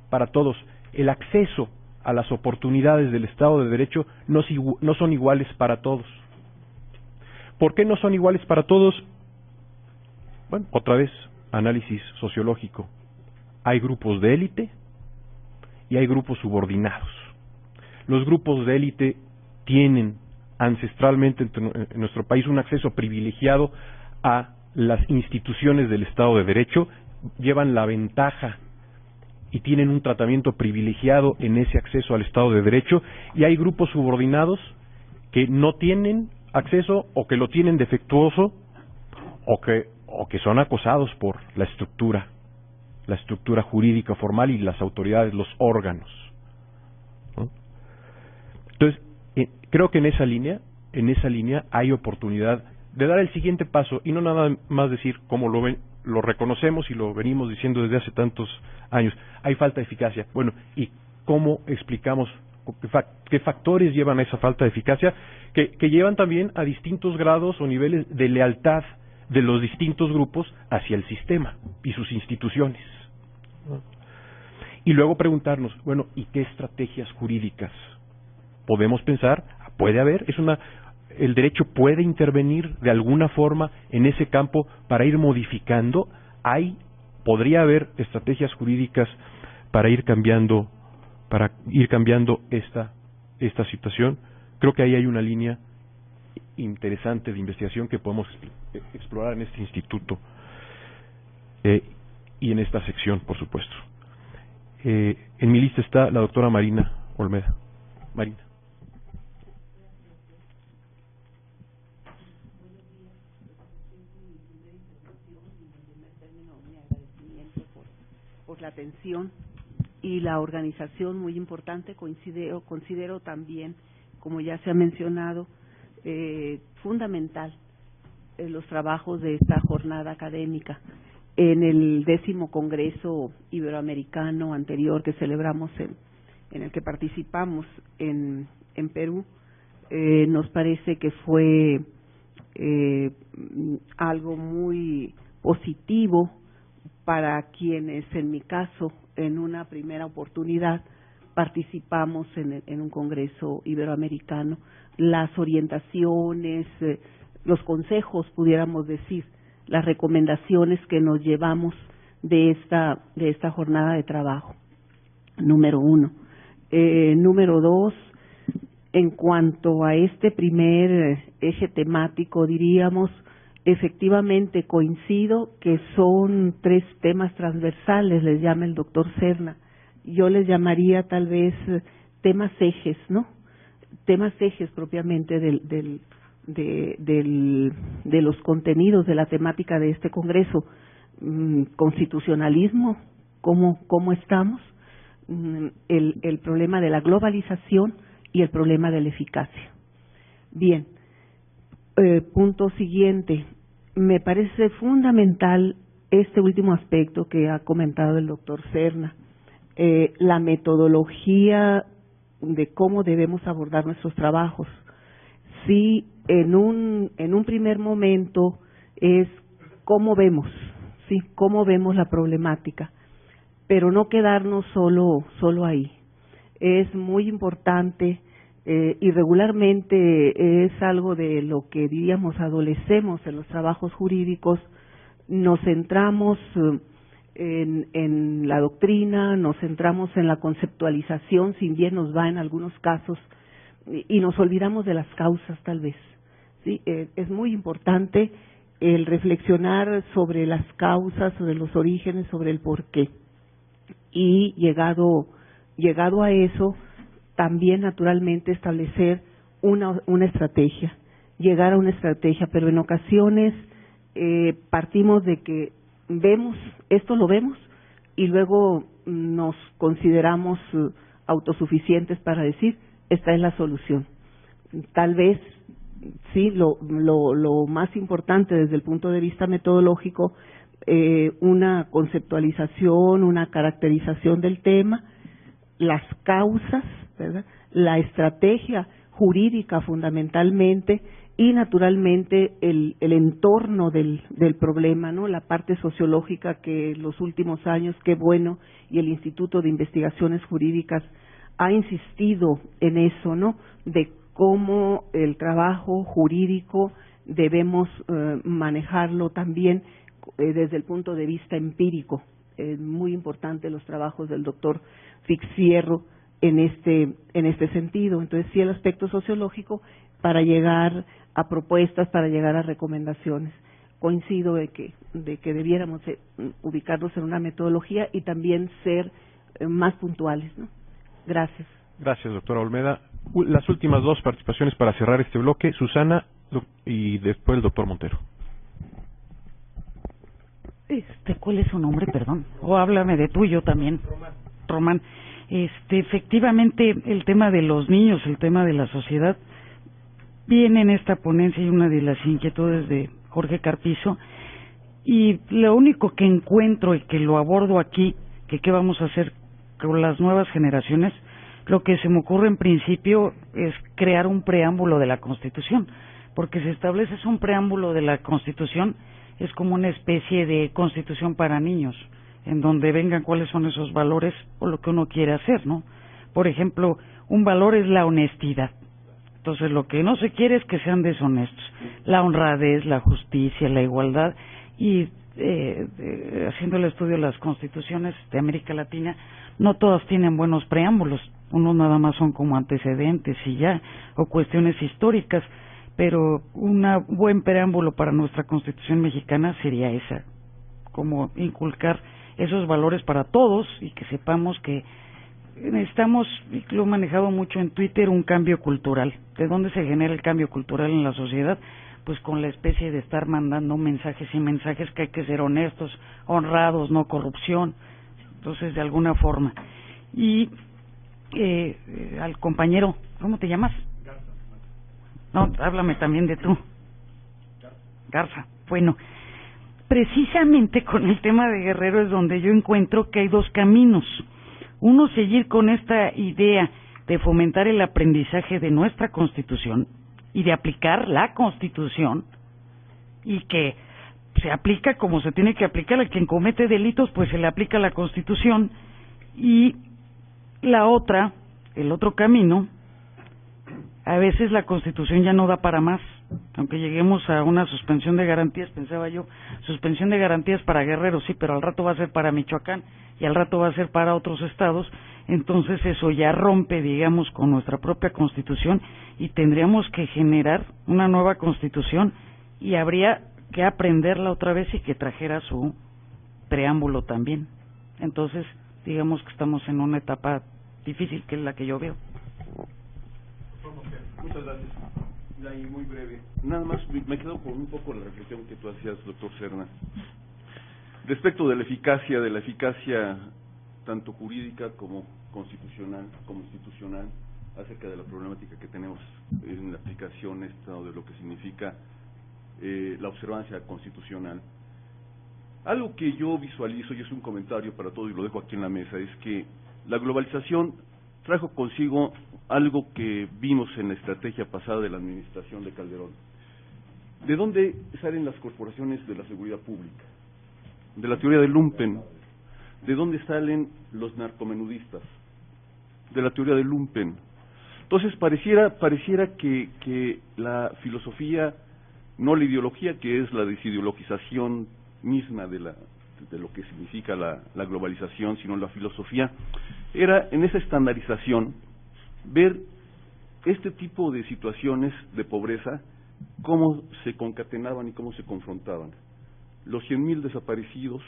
para todos. El acceso a las oportunidades del Estado de Derecho no son iguales para todos. ¿Por qué no son iguales para todos? Bueno, otra vez, análisis sociológico. Hay grupos de élite y hay grupos subordinados. Los grupos de élite tienen ancestralmente en nuestro país un acceso privilegiado a las instituciones del Estado de Derecho, llevan la ventaja y tienen un tratamiento privilegiado en ese acceso al Estado de Derecho, y hay grupos subordinados que no tienen acceso o que lo tienen defectuoso o que son acosados por la estructura jurídica formal y las autoridades, los órganos, ¿no? Entonces, creo que en esa línea hay oportunidad de dar el siguiente paso y no nada más decir como lo reconocemos y lo venimos diciendo desde hace tantos años. Hay falta de eficacia. Bueno, ¿y cómo explicamos qué factores llevan a esa falta de eficacia? Que llevan también a distintos grados o niveles de lealtad de los distintos grupos hacia el sistema y sus instituciones. Y luego preguntarnos, bueno, ¿y qué estrategias jurídicas podemos pensar? Puede haber, el derecho puede intervenir de alguna forma en ese campo para ir modificando. Podría haber estrategias jurídicas para ir cambiando esta situación. Creo que ahí hay una línea interesante de investigación que podemos explorar en este instituto y en esta sección, por supuesto. En mi lista está la doctora Marina Olmeda. Marina. Por la atención y la organización muy importante. Considero también, como ya se ha mencionado, fundamental los trabajos de esta jornada académica. En el 10º Congreso Iberoamericano anterior que celebramos, en el que participamos en Perú, nos parece que fue algo muy positivo para quienes, en mi caso, en una primera oportunidad, participamos en un Congreso Iberoamericano. Las orientaciones, los consejos, pudiéramos decir, las recomendaciones que nos llevamos de esta jornada de trabajo. Número 1. Número 2, en cuanto a este primer eje temático, diríamos, efectivamente coincido que son 3 temas transversales, les llama el doctor Serna. Yo les llamaría tal vez temas ejes, ¿no? Temas ejes propiamente de los contenidos de la temática de este Congreso. Constitucionalismo, ¿cómo estamos? El problema de la globalización y el problema de la eficacia. Bien, punto siguiente. Me parece fundamental este último aspecto que ha comentado el doctor Serna, la metodología de cómo debemos abordar nuestros trabajos. Sí, en un primer momento es cómo vemos, sí, cómo vemos la problemática, pero no quedarnos solo ahí. Es muy importante y regularmente es algo de lo que diríamos adolecemos en los trabajos jurídicos. Nos centramos en la doctrina, nos centramos en la conceptualización, si bien nos va en algunos casos, y nos olvidamos de las causas tal vez. Sí, es muy importante el reflexionar sobre las causas, sobre los orígenes, sobre el porqué. Y llegado a eso, también naturalmente establecer una estrategia, llegar a una estrategia, pero en ocasiones partimos de que esto lo vemos y luego nos consideramos autosuficientes para decir esta es la solución. Tal vez sí, lo más importante desde el punto de vista metodológico, una conceptualización, una caracterización del tema, las causas, ¿verdad?, la estrategia jurídica fundamentalmente, y naturalmente el entorno del problema, ¿no?, la parte sociológica que los últimos años, qué bueno, y el Instituto de Investigaciones Jurídicas ha insistido en eso, ¿no?, de cómo el trabajo jurídico debemos manejarlo también desde el punto de vista empírico. Es muy importante los trabajos del doctor Fix Fierro en este sentido. Entonces, sí, el aspecto sociológico para llegar a propuestas, para llegar a recomendaciones. Coincido de que debiéramos ubicarnos en una metodología y también ser más puntuales, ¿no? Gracias. Gracias, doctora Olmeda. Las últimas 2 participaciones para cerrar este bloque, Susana y después el doctor Montero. ¿Cuál es su nombre, perdón? O háblame de tuyo también. Román. Efectivamente, el tema de los niños, el tema de la sociedad, viene en esta ponencia y una de las inquietudes de Jorge Carpizo, y lo único que encuentro y que lo abordo aquí, que qué vamos a hacer con las nuevas generaciones, lo que se me ocurre en principio es crear un preámbulo de la Constitución, porque si estableces un preámbulo de la Constitución, es como una especie de Constitución para niños, en donde vengan cuáles son esos valores o lo que uno quiere hacer, ¿no? Por ejemplo, un valor es la honestidad. Entonces, lo que no se quiere es que sean deshonestos. La honradez, la justicia, la igualdad, y haciendo el estudio de las constituciones de América Latina, no todas tienen buenos preámbulos, unos nada más son como antecedentes y ya, o cuestiones históricas, pero un buen preámbulo para nuestra Constitución mexicana sería esa, como inculcar esos valores para todos y que sepamos que necesitamos, y lo he manejado mucho en Twitter, un cambio cultural. ¿De dónde se genera el cambio cultural en la sociedad? Pues con la especie de estar mandando mensajes y mensajes que hay que ser honestos, honrados, no corrupción. Entonces, de alguna forma. Y al compañero, ¿cómo te llamas? No, háblame también de tú. Garza. Bueno, precisamente con el tema de Guerrero es donde yo encuentro que hay 2 caminos. Uno, seguir con esta idea de fomentar el aprendizaje de nuestra Constitución y de aplicar la Constitución, y que se aplica como se tiene que aplicar. A quien comete delitos, pues se le aplica la Constitución. Y la otra, el otro camino, a veces la Constitución ya no da para más, aunque lleguemos a una suspensión de garantías, pensaba yo, suspensión de garantías para Guerrero, sí, pero al rato va a ser para Michoacán y al rato va a ser para otros estados, entonces eso ya rompe, digamos, con nuestra propia Constitución y tendríamos que generar una nueva Constitución y habría que aprenderla otra vez y que trajera su preámbulo también. Entonces, digamos que estamos en una etapa difícil, que es la que yo veo. Muchas gracias. Y muy breve. Nada más me quedo con un poco la reflexión que tú hacías, doctor Serna, respecto de la eficacia tanto jurídica como constitucional, como institucional, acerca de la problemática que tenemos en la aplicación de lo que significa la observancia constitucional. Algo que yo visualizo, y es un comentario para todos y lo dejo aquí en la mesa, es que la globalización trajo consigo algo que vimos en la estrategia pasada de la administración de Calderón. ¿De dónde salen las corporaciones de la seguridad pública? De la teoría del lumpen. ¿De dónde salen los narcomenudistas? De la teoría del lumpen. Entonces pareciera que la filosofía, no la ideología, que es la desideologización misma de lo que significa la globalización, sino la filosofía, era en esa estandarización ver este tipo de situaciones de pobreza, cómo se concatenaban y cómo se confrontaban. Los 100,000 desaparecidos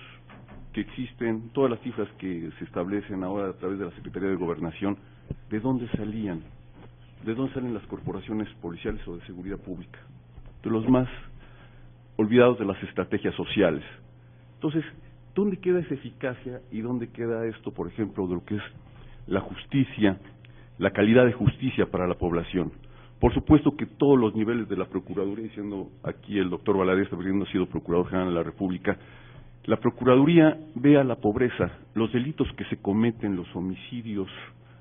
que existen, todas las cifras que se establecen ahora a través de la Secretaría de Gobernación, ¿de dónde salían? ¿De dónde salen las corporaciones policiales o de seguridad pública? De los más olvidados de las estrategias sociales. Entonces, ¿dónde queda esa eficacia y dónde queda esto, por ejemplo, de lo que es la justicia, la calidad de justicia para la población? Por supuesto que todos los niveles de la Procuraduría, siendo aquí el doctor Valadez, habiendo sido Procurador General de la República, la Procuraduría ve a la pobreza, los delitos que se cometen, los homicidios,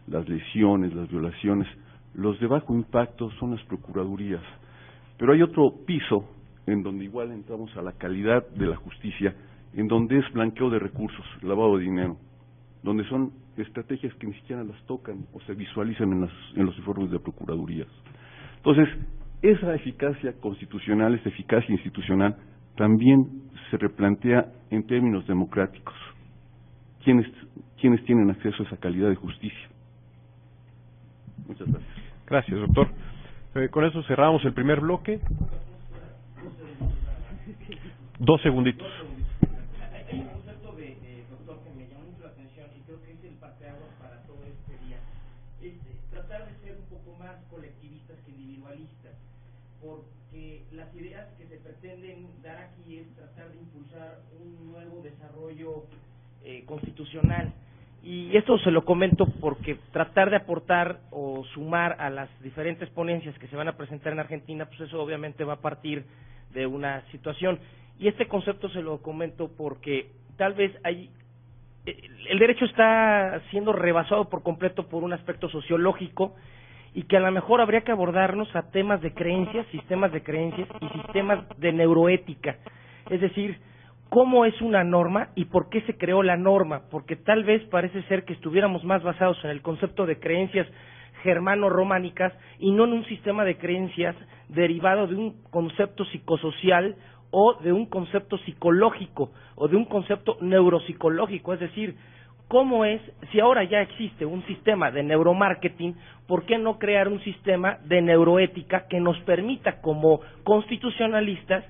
las lesiones, las violaciones, los de bajo impacto son las Procuradurías. Pero hay otro piso en donde igual entramos a la calidad de la justicia, en donde es blanqueo de recursos, lavado de dinero, donde son estrategias que ni siquiera las tocan o se visualizan en los informes de procuradurías. Entonces, esa eficacia constitucional, esa eficacia institucional, también se replantea en términos democráticos. ¿Quiénes tienen acceso a esa calidad de justicia? Muchas gracias. Gracias, doctor. Con eso cerramos el primer bloque. 2 segunditos. Hay un concepto doctor, que me llamó mucho la atención y creo que es el parteaguas para todo este día. Es tratar de ser un poco más colectivistas que individualistas, porque las ideas que se pretenden dar aquí es tratar de impulsar un nuevo desarrollo constitucional. Y esto se lo comento porque tratar de aportar o sumar a las diferentes ponencias que se van a presentar en Argentina, pues eso obviamente va a partir de una situación. Y este concepto se lo comento porque tal vez el derecho está siendo rebasado por completo por un aspecto sociológico y que a lo mejor habría que abordarnos a temas de creencias, sistemas de creencias y sistemas de neuroética. Es decir, ¿cómo es una norma y por qué se creó la norma? Porque tal vez parece ser que estuviéramos más basados en el concepto de creencias germano-románicas y no en un sistema de creencias derivado de un concepto psicosocial o de un concepto psicológico o de un concepto neuropsicológico. Es decir, ¿cómo es, si ahora ya existe un sistema de neuromarketing, por qué no crear un sistema de neuroética que nos permita como constitucionalistas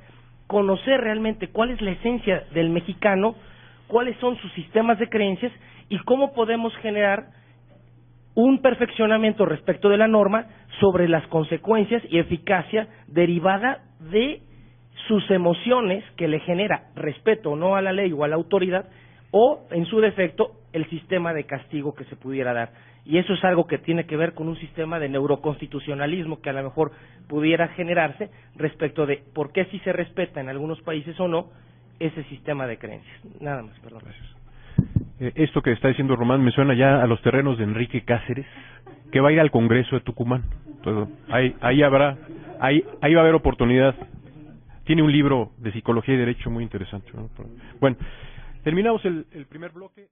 conocer realmente cuál es la esencia del mexicano, cuáles son sus sistemas de creencias y cómo podemos generar un perfeccionamiento respecto de la norma sobre las consecuencias y eficacia derivada de sus emociones que le genera respeto o no a la ley o a la autoridad, o en su defecto el sistema de castigo que se pudiera dar. Y eso es algo que tiene que ver con un sistema de neuroconstitucionalismo que a lo mejor pudiera generarse respecto de por qué sí se respeta en algunos países o no ese sistema de creencias. Nada más, perdón. Gracias. Esto que está diciendo Román me suena ya a los terrenos de Enrique Cáceres, que va a ir al Congreso de Tucumán. Entonces, ahí va a haber oportunidad. Tiene un libro de psicología y derecho muy interesante, ¿no? Bueno, terminamos el primer bloque.